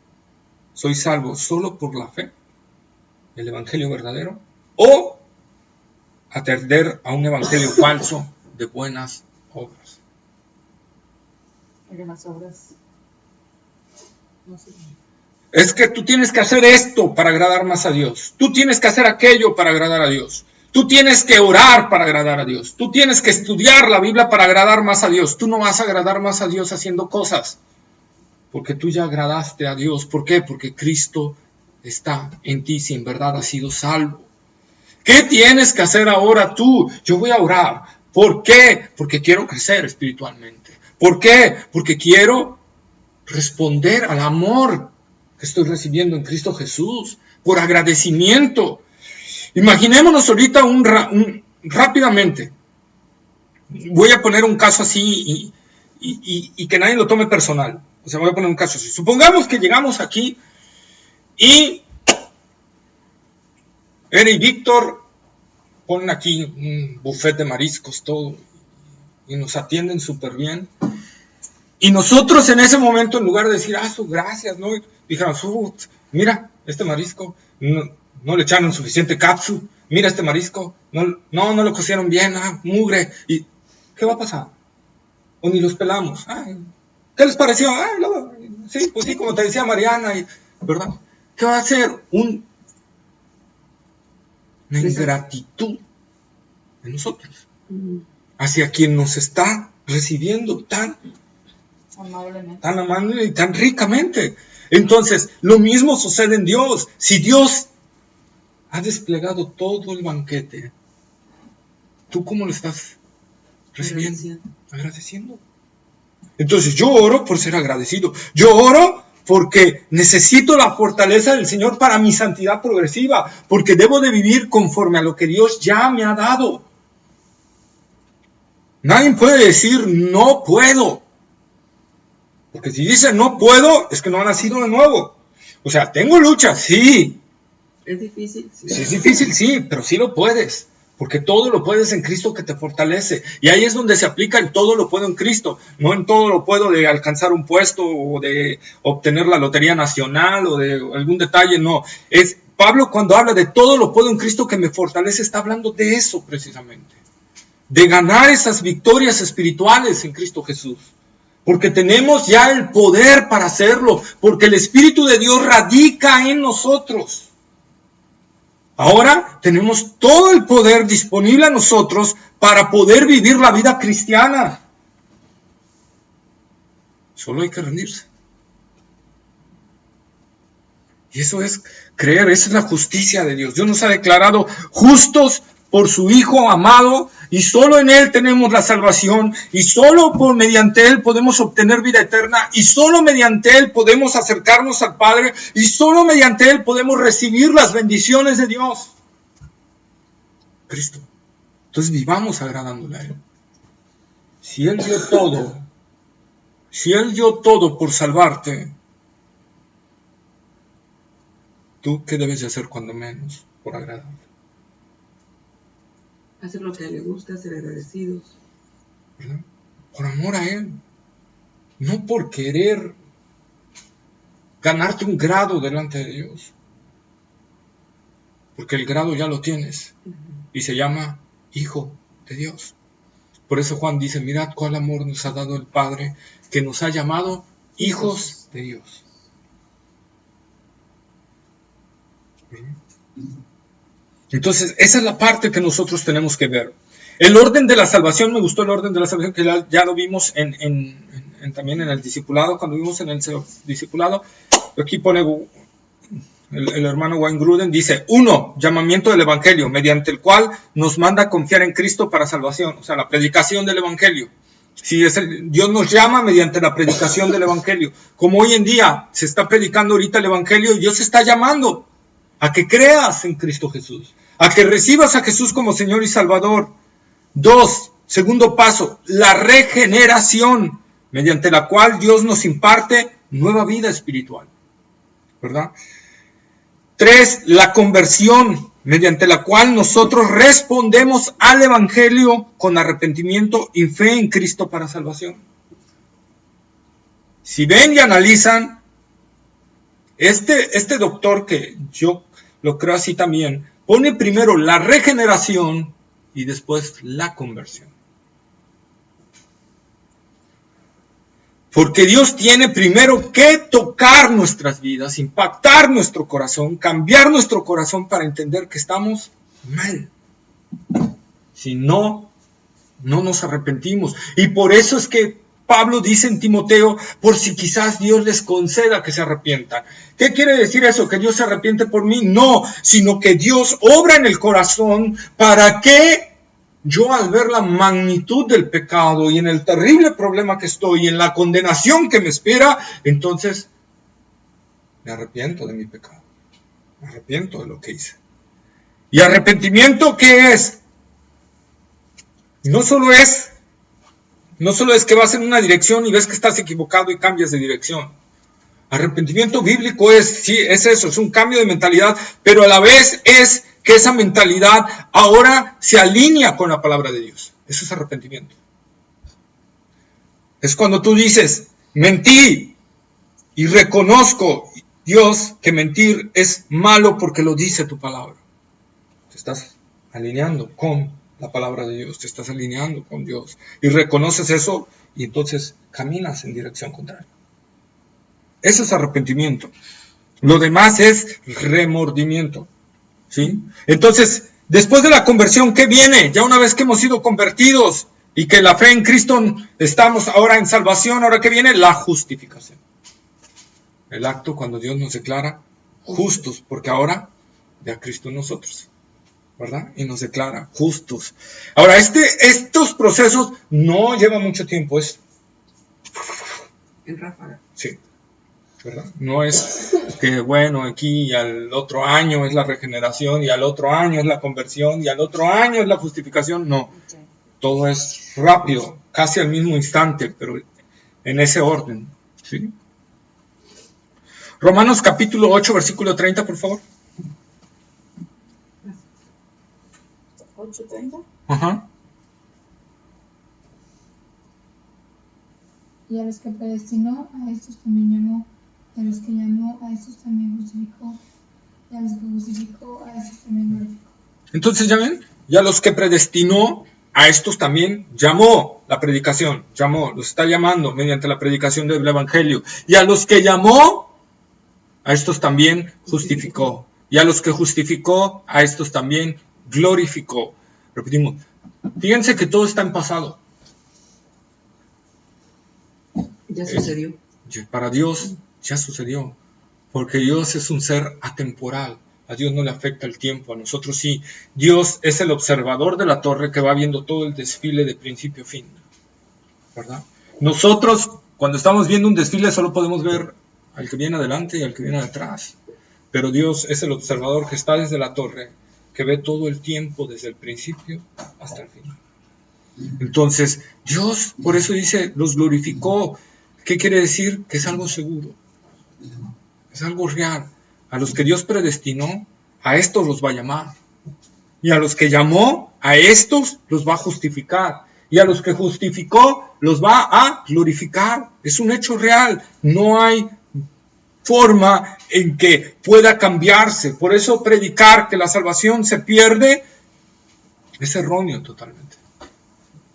soy salvo solo por la fe, el evangelio verdadero, o atender a un evangelio falso de buenas obras. El de las obras. No sé. Es que tú tienes que hacer esto para agradar más a Dios. Tú tienes que hacer aquello para agradar a Dios. Tú tienes que orar para agradar a Dios. Tú tienes que estudiar la Biblia para agradar más a Dios. Tú no vas a agradar más a Dios haciendo cosas, porque tú ya agradaste a Dios. ¿Por qué? Porque Cristo está en ti, si en verdad has sido salvo. ¿Qué tienes que hacer ahora tú? Yo voy a orar. ¿Por qué? Porque quiero crecer espiritualmente. ¿Por qué? Porque quiero responder al amor que estoy recibiendo en Cristo Jesús, por agradecimiento. Imaginémonos ahorita rápidamente. Voy a poner un caso así y que nadie lo tome personal. O sea, voy a poner un caso así. Supongamos que llegamos aquí y Ere y Víctor ponen aquí un buffet de mariscos, todo, y nos atienden súper bien. Y nosotros en ese momento, en lugar de decir, gracias, ¿no? Dijeron, mira, este marisco, no le echaron suficiente capsu, mira este marisco, no lo cocieron bien, mugre. ¿Y qué va a pasar? O ni los pelamos. ¿Qué les pareció? Sí, pues sí, como te decía Mariana, ¿verdad? ¿Qué va a hacer? Una ingratitud en nosotros, hacia quien nos está recibiendo tan amable y tan ricamente. Entonces, lo mismo sucede en Dios. Si Dios ha desplegado todo el banquete, ¿tú cómo lo estás recibiendo? Agradeciendo. Entonces, yo oro por ser agradecido. Yo oro porque necesito la fortaleza del Señor para mi santidad progresiva, porque debo de vivir conforme a lo que Dios ya me ha dado. Nadie puede decir, no puedo. Porque si dice no puedo, es que no ha nacido de nuevo. O sea, tengo lucha, sí. ¿Es difícil? Sí. Sí, es difícil, sí, pero sí lo puedes. Porque todo lo puedes en Cristo que te fortalece. Y ahí es donde se aplica el todo lo puedo en Cristo. No en todo lo puedo de alcanzar un puesto o de obtener la lotería nacional o de algún detalle, no. Es Pablo cuando habla de todo lo puedo en Cristo que me fortalece, está hablando de eso precisamente. De ganar esas victorias espirituales en Cristo Jesús. Porque tenemos ya el poder para hacerlo, porque el Espíritu de Dios radica en nosotros. Ahora tenemos todo el poder disponible a nosotros para poder vivir la vida cristiana. Solo hay que rendirse. Y eso es creer, esa es la justicia de Dios. Dios nos ha declarado justos por su Hijo amado, y solo en Él tenemos la salvación, y solo mediante Él podemos obtener vida eterna, y solo mediante Él podemos acercarnos al Padre, y solo mediante Él podemos recibir las bendiciones de Dios. Cristo. Entonces vivamos agradándole a Él. Si Él dio todo por salvarte, ¿tú qué debes de hacer cuando menos por agradarle? Hacer lo que a él le gusta, ser agradecidos. ¿Verdad? Por amor a Él. No por querer ganarte un grado delante de Dios. porque el grado ya lo tienes y se llama Hijo de Dios. Por eso Juan dice, mirad cuál amor nos ha dado el Padre, que nos ha llamado hijos de Dios. Entonces, esa es la parte que nosotros tenemos que ver. El orden de la salvación, me gustó el orden de la salvación, que ya lo vimos también en el discipulado, cuando vimos en el discipulado. Aquí pone el hermano Wayne Grudem, dice, 1, llamamiento del Evangelio, mediante el cual nos manda a confiar en Cristo para salvación, o sea, la predicación del Evangelio. Si Dios nos llama mediante la predicación del Evangelio. Como hoy en día se está predicando ahorita el Evangelio, Dios está llamando a que creas en Cristo Jesús, a que recibas a Jesús como Señor y Salvador. 2, segundo paso, la regeneración, mediante la cual Dios nos imparte nueva vida espiritual, ¿verdad? 3, la conversión, mediante la cual nosotros respondemos al Evangelio con arrepentimiento y fe en Cristo para salvación. Si ven y analizan, este doctor, que yo lo creo así también, pone primero la regeneración y después la conversión. Porque Dios tiene primero que tocar nuestras vidas, impactar nuestro corazón, cambiar nuestro corazón para entender que estamos mal. Si no, no nos arrepentimos. Y por eso es que Pablo dice en Timoteo, por si quizás Dios les conceda que se arrepientan. ¿Qué quiere decir eso? ¿Que Dios se arrepiente por mí? No, sino que Dios obra en el corazón para que yo, al ver la magnitud del pecado y en el terrible problema que estoy y en la condenación que me espera, entonces me arrepiento de mi pecado. Me arrepiento de lo que hice. ¿Y arrepentimiento qué es? No solo es que vas en una dirección y ves que estás equivocado y cambias de dirección. Arrepentimiento bíblico es eso, es un cambio de mentalidad, pero a la vez es que esa mentalidad ahora se alinea con la palabra de Dios. Eso es arrepentimiento. Es cuando tú dices, mentí, y reconozco, Dios, que mentir es malo porque lo dice tu palabra. Te estás alineando con la palabra de Dios, te estás alineando con Dios, y reconoces eso, y entonces caminas en dirección contraria. Eso es arrepentimiento. Lo demás es remordimiento. ¿Sí? Entonces, después de la conversión, ¿qué viene? Ya una vez que hemos sido convertidos y que la fe en Cristo estamos ahora en salvación, ¿ahora qué viene? La justificación. El acto cuando Dios nos declara justos, porque ahora ve a Cristo en nosotros, ¿verdad? Y nos declara justos. Ahora, estos procesos no llevan mucho tiempo, es en ráfaga. Sí. ¿Verdad? No es que, bueno, aquí y al otro año es la regeneración, y al otro año es la conversión, y al otro año es la justificación. No, todo es rápido, casi al mismo instante, pero en ese orden. ¿Sí? Romanos capítulo 8, versículo 30, por favor. 8:30. Ajá. Y a los que predestinó, a estos también llamó. Y a los que llamó, a estos también justificó. Y a los que justificó, a estos también glorificó. Entonces, ¿ya ven? Y a los que predestinó, a estos también llamó. La predicación, llamó, los está llamando mediante la predicación del Evangelio. Y a los que llamó, a estos también justificó. Y a los que justificó, a estos también glorificó. Repetimos, fíjense que todo está en pasado. Ya sucedió. Para Dios ya sucedió, porque Dios es un ser atemporal. A Dios no le afecta el tiempo, a nosotros sí. Dios es el observador de la torre que va viendo todo el desfile de principio a fin, ¿verdad? Nosotros, cuando estamos viendo un desfile, solo podemos ver al que viene adelante y al que viene atrás, pero Dios es el observador que está desde la torre, que ve todo el tiempo desde el principio hasta el final. Entonces, Dios, por eso dice, los glorificó. ¿Qué quiere decir? Que es algo seguro, es algo real. A los que Dios predestinó, a estos los va a llamar. Y a los que llamó, a estos los va a justificar. Y a los que justificó, los va a glorificar. Es un hecho real. No hay forma en que pueda cambiarse. Por eso predicar que la salvación se pierde es erróneo totalmente.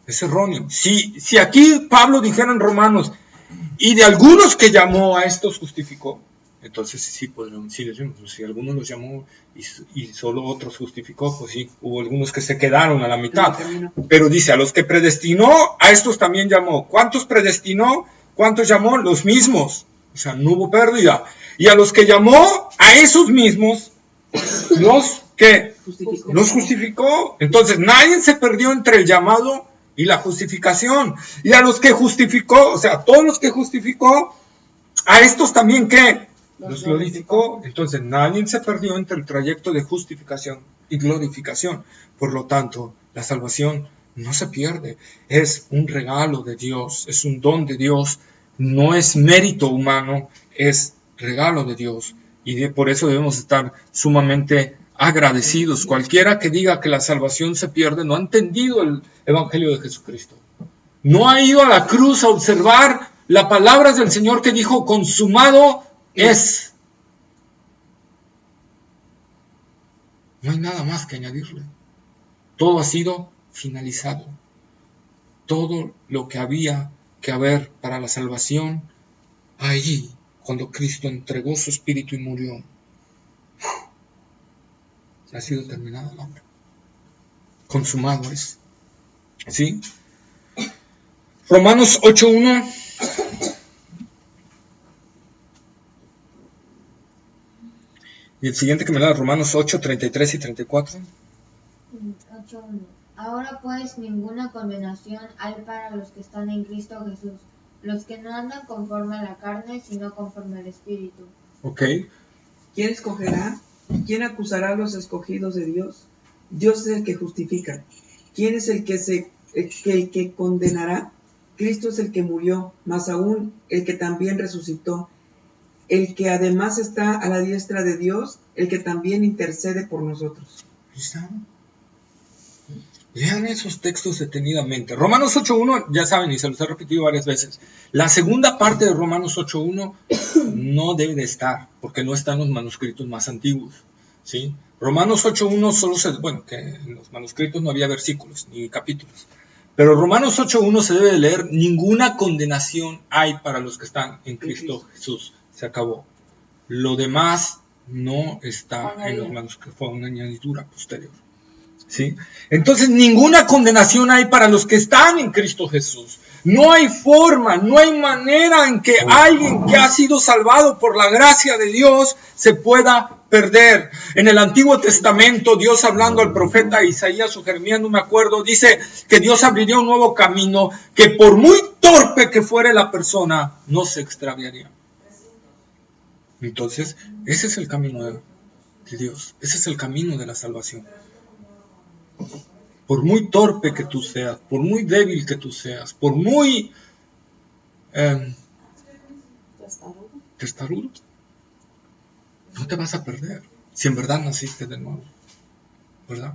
Es erróneo. Si aquí Pablo dijera en Romanos, y de algunos que llamó a estos justificó, entonces sí podemos decir, si algunos los llamó y solo otros justificó, pues sí, hubo algunos que se quedaron a la mitad. Pero dice, a los que predestinó, a estos también llamó. ¿Cuántos predestinó? ¿Cuántos llamó? Los mismos. O sea, no hubo pérdida. Y a los que llamó, a esos mismos, los justificó. Entonces, nadie se perdió entre el llamado y la justificación. Y a los que justificó, o sea, a todos los que justificó, a estos también, ¿qué? Los glorificó. Entonces, nadie se perdió entre el trayecto de justificación y glorificación. Por lo tanto, la salvación no se pierde. Es un regalo de Dios, es un don de Dios. No es mérito humano, es regalo de Dios. Y por eso debemos estar sumamente agradecidos. Cualquiera que diga que la salvación se pierde no ha entendido el Evangelio de Jesucristo. No ha ido a la cruz a observar las palabras del Señor que dijo, consumado es. No hay nada más que añadirle. Todo ha sido finalizado. Todo lo que había que haber para la salvación, ahí, cuando Cristo entregó su espíritu y murió, ha sido terminada la obra. Consumado es. ¿Sí? Romanos 8:1. Y el siguiente que me da, Romanos 8:33 y 34. 8:1. Ahora pues ninguna condenación hay para los que están en Cristo Jesús, los que no andan conforme a la carne, sino conforme al Espíritu. Ok. ¿Quién escogerá? ¿Quién acusará a los escogidos de Dios? Dios es el que justifica. ¿Quién es el que condenará? Cristo es el que murió, más aún el que también resucitó, el que además está a la diestra de Dios, el que también intercede por nosotros. ¿Está? Lean esos textos detenidamente. Romanos 8:1, ya saben, y se los he repetido varias veces. La segunda parte de Romanos 8:1 no debe de estar, porque no está en los manuscritos más antiguos. ¿Sí? Romanos 8:1 solo que en los manuscritos no había versículos ni capítulos. Pero Romanos 8:1 se debe de leer, ninguna condenación hay para los que están en Cristo Jesús. Se acabó. Lo demás no está en los manuscritos, fue una añadidura posterior. ¿Sí? Entonces, ninguna condenación hay para los que están en Cristo Jesús. No hay forma, no hay manera en que alguien que ha sido salvado por la gracia de Dios se pueda perder. En el Antiguo Testamento, Dios hablando al profeta Isaías o Jeremías, no me acuerdo, dice que Dios abriría un nuevo camino que por muy torpe que fuere la persona, no se extraviaría. Entonces, ese es el camino de Dios, ese es el camino de la salvación. Por muy torpe que tú seas, por muy débil que tú seas, por muy testarudo, no te vas a perder si en verdad naciste de nuevo, ¿verdad?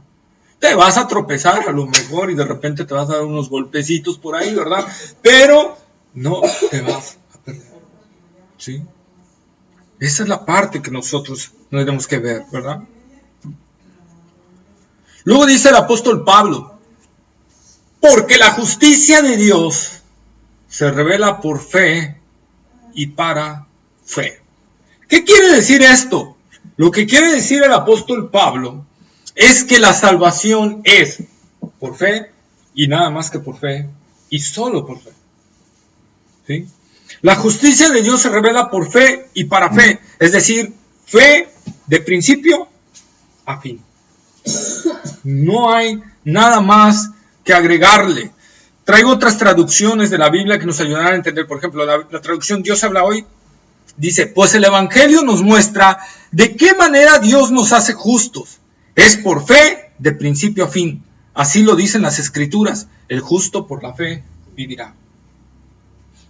Te vas a tropezar a lo mejor y de repente te vas a dar unos golpecitos por ahí, ¿verdad? Pero no te vas a perder, ¿sí? Esa es la parte que nosotros tenemos que ver, ¿verdad? Luego dice el apóstol Pablo, porque la justicia de Dios se revela por fe y para fe. ¿Qué quiere decir esto? Lo que quiere decir el apóstol Pablo es que la salvación es por fe y nada más que por fe y solo por fe. ¿Sí? La justicia de Dios se revela por fe y para fe, es decir, fe de principio a fin. No hay nada más que agregarle. Traigo otras traducciones de la Biblia que nos ayudarán a entender. Por ejemplo, la traducción Dios habla hoy dice, pues el Evangelio nos muestra de qué manera Dios nos hace justos. Es por fe de principio a fin. Así lo dicen las Escrituras. El justo por la fe vivirá.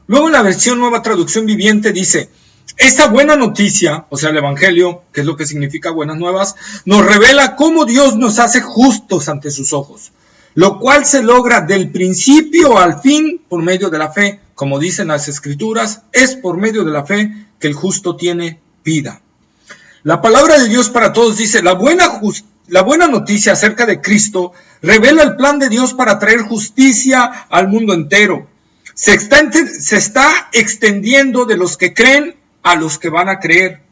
Luego en la versión Nueva Traducción Viviente dice, esta buena noticia, o sea el Evangelio, que es lo que significa buenas nuevas, nos revela cómo Dios nos hace justos ante sus ojos, lo cual se logra del principio al fin por medio de la fe, como dicen las Escrituras, es por medio de la fe que el justo tiene vida. La palabra de Dios para todos dice, la buena noticia acerca de Cristo revela el plan de Dios para traer justicia al mundo entero. Se está extendiendo de los que creen a los que van a creer.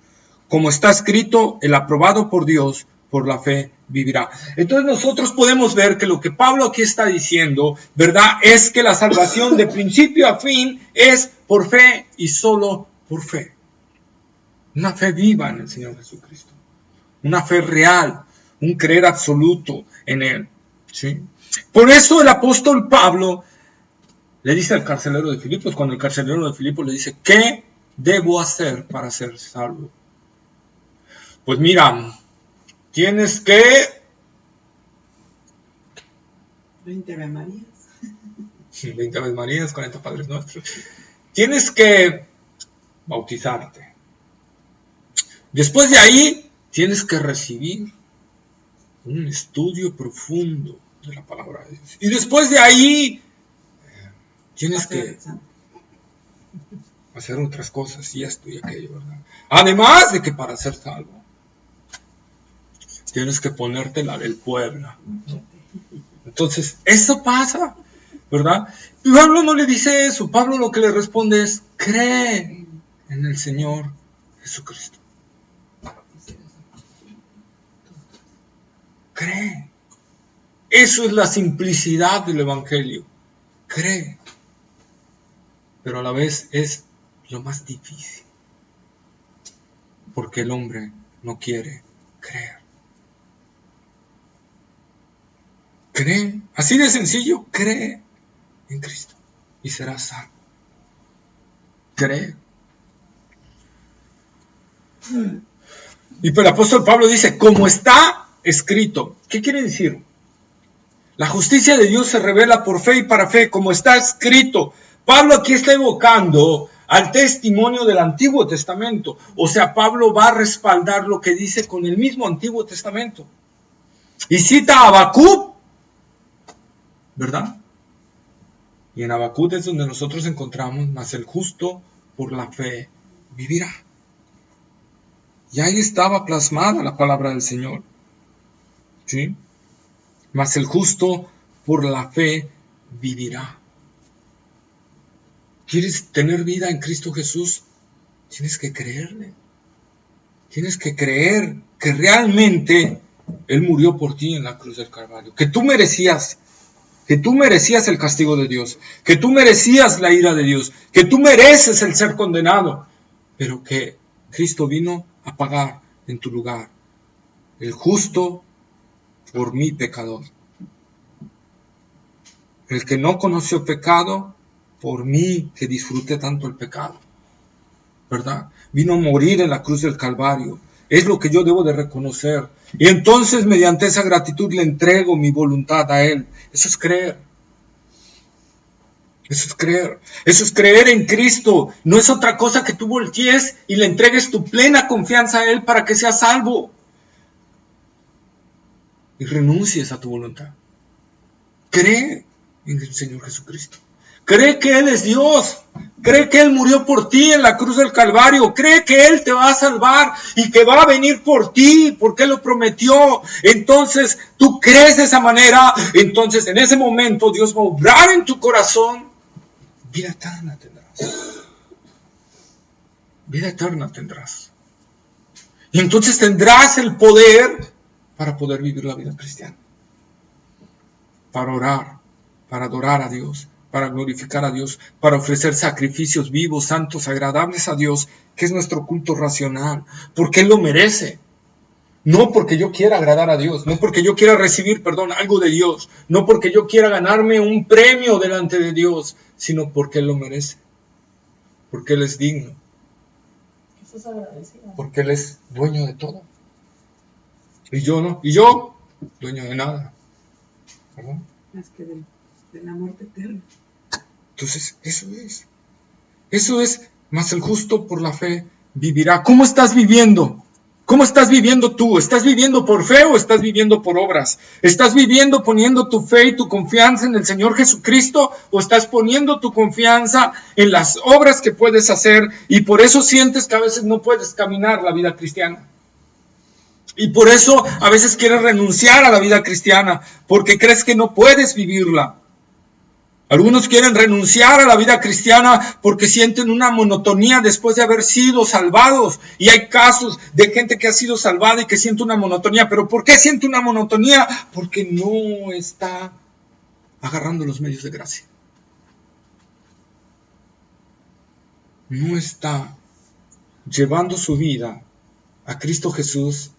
Como está escrito, el aprobado por Dios, por la fe vivirá. Entonces nosotros podemos ver que lo que Pablo aquí está diciendo, ¿verdad? Es que la salvación de principio a fin es por fe y solo por fe. Una fe viva en el Señor Jesucristo. Una fe real, un creer absoluto en Él. ¿Sí? Por eso el apóstol Pablo le dice al carcelero de Filipos, cuando el carcelero de Filipos le dice, ¿qué debo hacer para ser salvo? Pues mira, tienes que 20 Ave Marías. 20 Ave Marías, 40 Padres Nuestros. Tienes que bautizarte. Después de ahí, tienes que recibir un estudio profundo de la palabra de Dios. Y después de ahí, tienes que hacer otras cosas, y esto y aquello, ¿verdad? Además de que para ser salvo, tienes que ponerte la del pueblo. Entonces, eso pasa, ¿verdad? Y Pablo no le dice eso. Pablo lo que le responde es, cree en el Señor Jesucristo. Cree. Eso es la simplicidad del Evangelio. Cree. Pero a la vez es lo más difícil. Porque el hombre no quiere creer. Cree, así de sencillo, cree en Cristo y serás salvo. Cree. Y el apóstol Pablo dice, como está escrito. ¿Qué quiere decir? La justicia de Dios se revela por fe y para fe, como está escrito. Pablo aquí está evocando al testimonio del Antiguo Testamento. O sea, Pablo va a respaldar lo que dice con el mismo Antiguo Testamento. Y cita a Habacuc, ¿verdad? Y en Habacuc es donde nosotros encontramos, mas el justo por la fe vivirá. Y ahí estaba plasmada la palabra del Señor. ¿Sí? Mas el justo por la fe vivirá. ¿Quieres tener vida en Cristo Jesús? Tienes que creerle. Tienes que creer que realmente Él murió por ti en la cruz del Calvario. Que tú merecías el castigo de Dios. Que tú merecías la ira de Dios. Que tú mereces el ser condenado. Pero que Cristo vino a pagar en tu lugar. El justo por mi pecador. El que no conoció pecado, por mí que disfruté tanto el pecado. ¿Verdad? Vino a morir en la cruz del Calvario. Es lo que yo debo de reconocer. Y entonces mediante esa gratitud le entrego mi voluntad a Él. Eso es creer. Eso es creer. Eso es creer en Cristo. No es otra cosa que tú voltees y le entregues tu plena confianza a Él para que seas salvo. Y renuncies a tu voluntad. Cree en el Señor Jesucristo. Cree que Él es Dios. Cree que Él murió por ti en la cruz del Calvario. Cree que Él te va a salvar y que va a venir por ti porque Él lo prometió. Entonces tú crees de esa manera. Entonces en ese momento Dios va a obrar en tu corazón. Vida eterna tendrás. Vida eterna tendrás. Y entonces tendrás el poder para poder vivir la vida cristiana. Para orar, para adorar a Dios, para glorificar a Dios, para ofrecer sacrificios vivos, santos, agradables a Dios, que es nuestro culto racional, porque Él lo merece. No porque yo quiera agradar a Dios, no porque yo quiera recibir, algo de Dios, no porque yo quiera ganarme un premio delante de Dios, sino porque Él lo merece, porque Él es digno, porque Él es dueño de todo. Y yo no, y yo, dueño de nada. ¿Verdad? Más que de la muerte eterna. Entonces, eso es, mas el justo por la fe vivirá. ¿Cómo estás viviendo? ¿Cómo estás viviendo tú? ¿Estás viviendo por fe o estás viviendo por obras? ¿Estás viviendo poniendo tu fe y tu confianza en el Señor Jesucristo o estás poniendo tu confianza en las obras que puedes hacer y por eso sientes que a veces no puedes caminar la vida cristiana? Y por eso a veces quieres renunciar a la vida cristiana porque crees que no puedes vivirla. Algunos quieren renunciar a la vida cristiana porque sienten una monotonía después de haber sido salvados. Y hay casos de gente que ha sido salvada y que siente una monotonía. ¿Pero por qué siente una monotonía? Porque no está agarrando los medios de gracia. No está llevando su vida a Cristo Jesús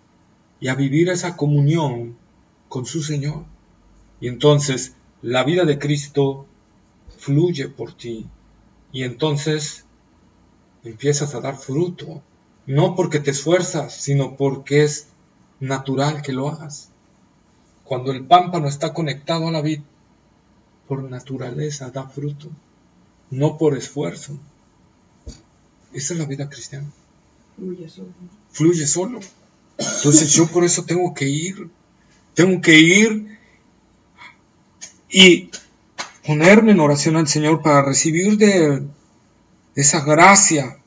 y a vivir esa comunión con su Señor. Y entonces la vida de Cristo fluye por ti y entonces empiezas a dar fruto, no porque te esfuerzas, sino porque es natural que lo hagas. Cuando el pámpano está conectado a la vid, por naturaleza da fruto, no por esfuerzo. Esa es la vida cristiana. Fluye solo. Entonces yo por eso tengo que ir y ponerme en oración al Señor para recibir de Él esa gracia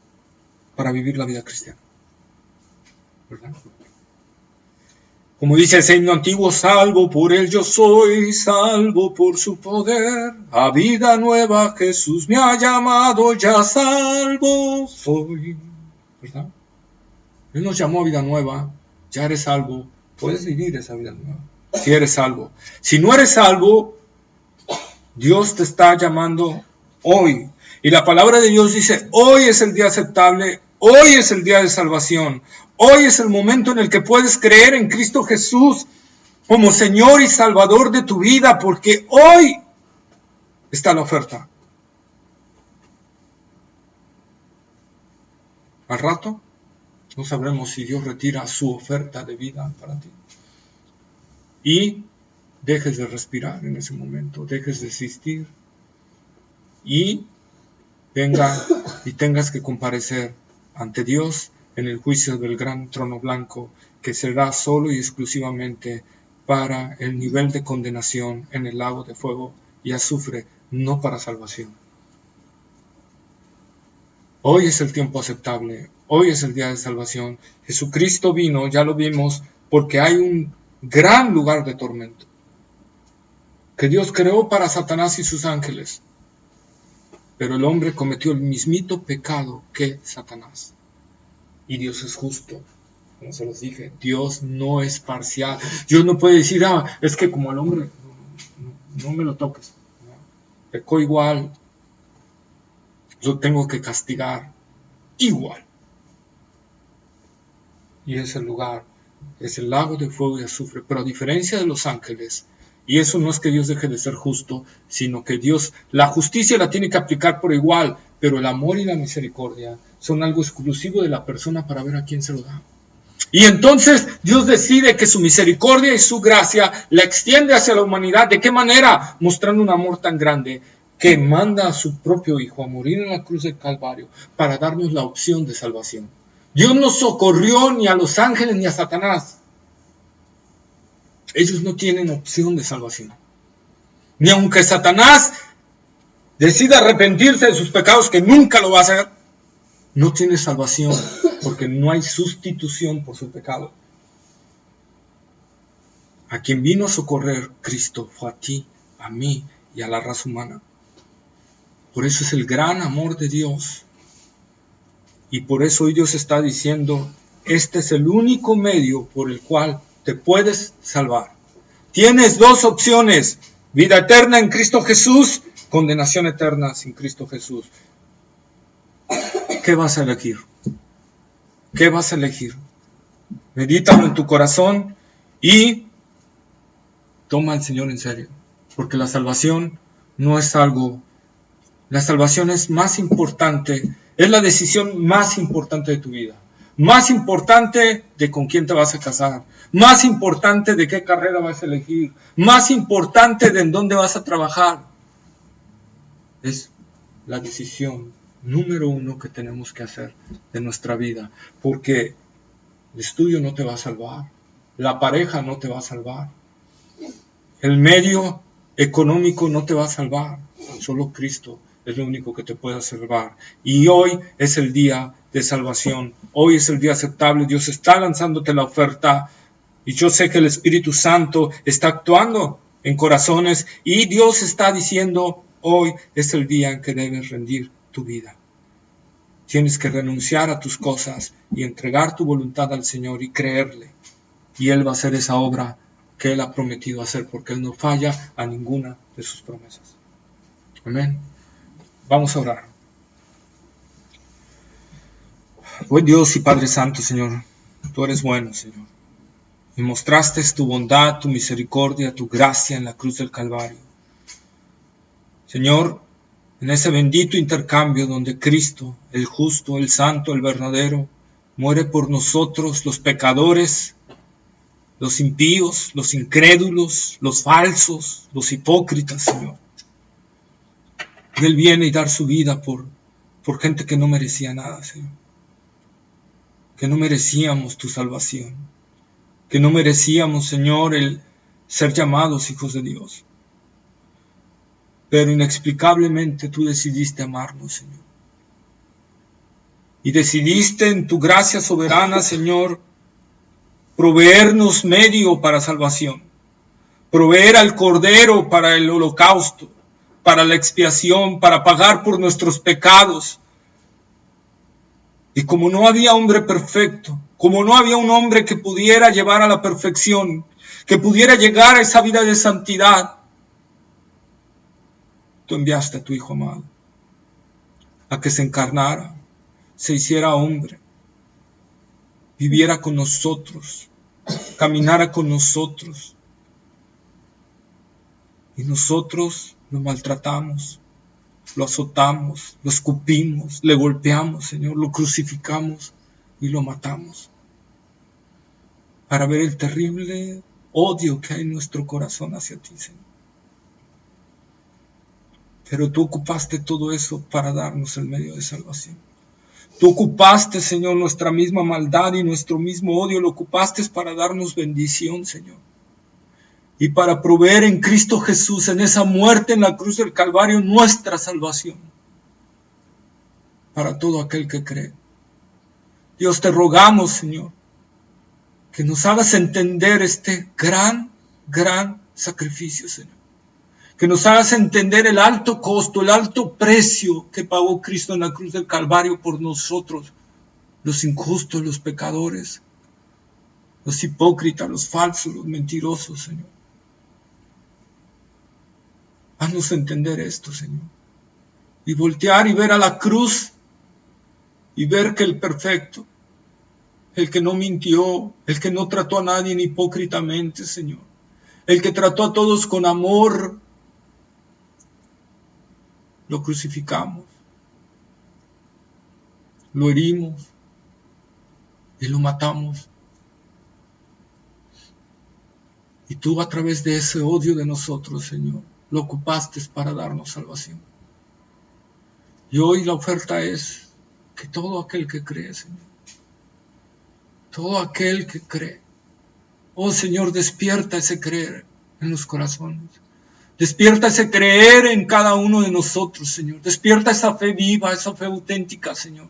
para vivir la vida cristiana. ¿Verdad? Como dice el himno antiguo, salvo por Él yo soy, salvo por su poder. A vida nueva Jesús me ha llamado, ya salvo soy. ¿Verdad? Él nos llamó a vida nueva, ya eres salvo, puedes vivir esa vida nueva. Si eres salvo. Si no eres salvo, Dios te está llamando hoy. Y la palabra de Dios dice, hoy es el día aceptable, hoy es el día de salvación. Hoy es el momento en el que puedes creer en Cristo Jesús como Señor y Salvador de tu vida, porque hoy está la oferta. Al rato no sabremos si Dios retira su oferta de vida para ti. Y dejes de respirar en ese momento, dejes de existir y tengas que comparecer ante Dios en el juicio del gran trono blanco, que será solo y exclusivamente para el nivel de condenación en el lago de fuego y azufre, no para salvación. Hoy es el tiempo aceptable, hoy es el día de salvación. Jesucristo vino, ya lo vimos, porque hay un gran lugar de tormento que Dios creó para Satanás y sus ángeles. Pero el hombre cometió el mismito pecado que Satanás. Y Dios es justo. Como se los dije, Dios no es parcial. Dios no puede decir, es que como el hombre, no me lo toques. Pecó igual. Yo tengo que castigar igual. Y ese lugar es el lago de fuego y azufre. Pero a diferencia de los ángeles, y eso no es que Dios deje de ser justo, sino que Dios, la justicia la tiene que aplicar por igual, pero el amor y la misericordia son algo exclusivo de la persona para ver a quién se lo da. Y entonces Dios decide que su misericordia y su gracia la extiende hacia la humanidad. ¿De qué manera? Mostrando un amor tan grande que manda a su propio Hijo a morir en la cruz del Calvario para darnos la opción de salvación. Dios no socorrió ni a los ángeles ni a Satanás. Ellos no tienen opción de salvación. Ni aunque Satanás decida arrepentirse de sus pecados, que nunca lo va a hacer, no tiene salvación, porque no hay sustitución por su pecado. A quien vino a socorrer Cristo fue a ti, a mí y a la raza humana. Por eso es el gran amor de Dios. Y por eso hoy Dios está diciendo, este es el único medio por el cual te puedes salvar. Tienes dos opciones, vida eterna en Cristo Jesús, condenación eterna sin Cristo Jesús. ¿Qué vas a elegir? ¿Qué vas a elegir? Medítalo en tu corazón y toma al Señor en serio, porque la salvación no es algo, la salvación es más importante, es la decisión más importante de tu vida. Más importante de con quién te vas a casar, más importante de qué carrera vas a elegir, más importante de en dónde vas a trabajar. Es la decisión número uno que tenemos que hacer de nuestra vida, porque El estudio no te va a salvar. La pareja no te va a salvar. El medio económico no te va a salvar. Solo Cristo es lo único que te puede salvar. Y hoy es el día de salvación. Hoy es el día aceptable. Dios está lanzándote la oferta. Y yo sé que el Espíritu Santo está actuando en corazones. Y Dios está diciendo, hoy es el día en que debes rendir tu vida. Tienes que renunciar a tus cosas y entregar tu voluntad al Señor y creerle. Y Él va a hacer esa obra que Él ha prometido hacer, porque Él no falla a ninguna de sus promesas. Amén. Vamos a orar. Buen Dios y Padre Santo, Señor, tú eres bueno, Señor. Y mostraste tu bondad, tu misericordia, tu gracia en la cruz del Calvario. Señor, en ese bendito intercambio donde Cristo, el justo, el santo, el verdadero, muere por nosotros, los pecadores, los impíos, los incrédulos, los falsos, los hipócritas, Señor. Y Él viene y dar su vida por gente que no merecía nada, Señor. Que no merecíamos tu salvación. Que no merecíamos, Señor, el ser llamados hijos de Dios. Pero inexplicablemente tú decidiste amarnos, Señor. Y decidiste en tu gracia soberana, Señor, proveernos medio para salvación. Proveer al Cordero para el holocausto, para la expiación, para pagar por nuestros pecados. Y como no había hombre perfecto, como no había un hombre que pudiera llevar a la perfección, que pudiera llegar a esa vida de santidad, tú enviaste a tu Hijo amado a que se encarnara, se hiciera hombre, viviera con nosotros, caminara con nosotros. Y nosotros lo maltratamos, lo azotamos, lo escupimos, le golpeamos, Señor, lo crucificamos y lo matamos. Para ver el terrible odio que hay en nuestro corazón hacia ti, Señor. Pero tú ocupaste todo eso para darnos el medio de salvación. Tú ocupaste, Señor, nuestra misma maldad y nuestro mismo odio, lo ocupaste para darnos bendición, Señor. Y para proveer en Cristo Jesús, en esa muerte en la cruz del Calvario, nuestra salvación. Para todo aquel que cree. Dios, te rogamos, Señor, que nos hagas entender este gran sacrificio, Señor. Que nos hagas entender el alto costo, el alto precio que pagó Cristo en la cruz del Calvario por nosotros, los injustos, los pecadores, los hipócritas, los falsos, los mentirosos, Señor. Haznos entender esto, Señor. Y voltear y ver a la cruz y ver que el perfecto, el que no mintió, el que no trató a nadie hipócritamente, Señor, el que trató a todos con amor, lo crucificamos, lo herimos y lo matamos. Y tú a través de ese odio de nosotros, Señor, lo ocupaste para darnos salvación. Y hoy la oferta es que todo aquel que cree, Señor, todo aquel que cree, oh Señor, despierta ese creer en los corazones. Despierta ese creer en cada uno de nosotros, Señor. Despierta esa fe viva, esa fe auténtica, Señor.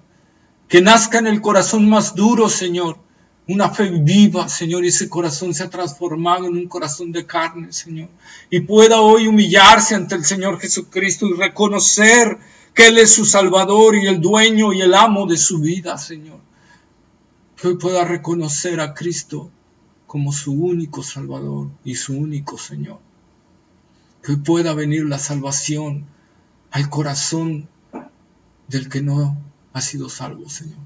Que nazca en el corazón más duro, Señor. Una fe viva, Señor, y ese corazón se ha transformado en un corazón de carne, Señor. Y pueda hoy humillarse ante el Señor Jesucristo y reconocer que Él es su Salvador y el dueño y el amo de su vida, Señor. Que hoy pueda reconocer a Cristo como su único Salvador y su único Señor. Que hoy pueda venir la salvación al corazón del que no ha sido salvo, Señor.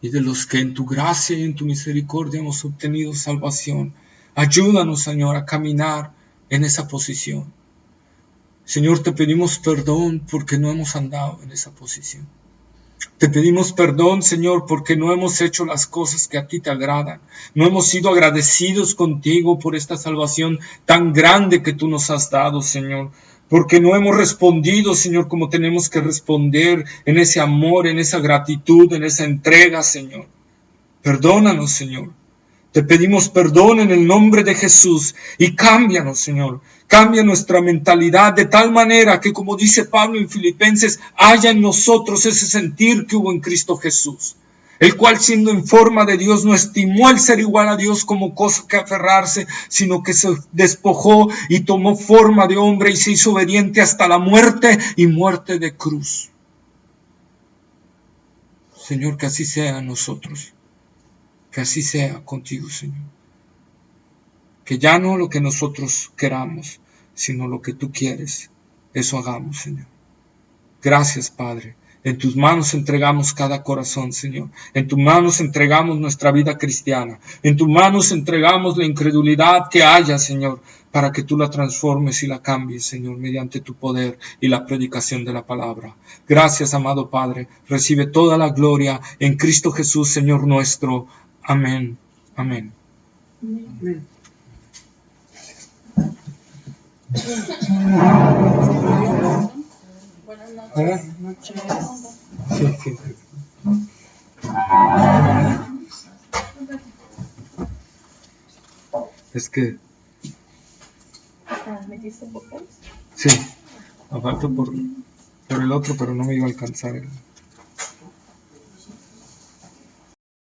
Y de los que en tu gracia y en tu misericordia hemos obtenido salvación. Ayúdanos, Señor, a caminar en esa posición. Señor, te pedimos perdón porque no hemos andado en esa posición. Te pedimos perdón, Señor, porque no hemos hecho las cosas que a ti te agradan. No hemos sido agradecidos contigo por esta salvación tan grande que tú nos has dado, Señor. Porque no hemos respondido, Señor, como tenemos que responder en ese amor, en esa gratitud, en esa entrega, Señor. Perdónanos, Señor. Te pedimos perdón en el nombre de Jesús y cámbianos, Señor. Cambia nuestra mentalidad de tal manera que, como dice Pablo en Filipenses, haya en nosotros ese sentir que hubo en Cristo Jesús, el cual, siendo en forma de Dios, no estimó el ser igual a Dios como cosa que aferrarse, sino que se despojó y tomó forma de hombre y se hizo obediente hasta la muerte y muerte de cruz. Señor, que así sea en nosotros. Que así sea contigo, Señor. Que ya no lo que nosotros queramos, sino lo que tú quieres. Eso hagamos, Señor. Gracias, Padre. En tus manos entregamos cada corazón, Señor. En tus manos entregamos nuestra vida cristiana. En tus manos entregamos la incredulidad que haya, Señor, para que tú la transformes y la cambies, Señor, mediante tu poder y la predicación de la palabra. Gracias, amado Padre. Recibe toda la gloria en Cristo Jesús, Señor nuestro. Amén. Amén. Amén. ¿Eh? Sí, sí. Es que... ¿Metiste papeles? Sí, aparte por el otro, pero no me iba a alcanzar.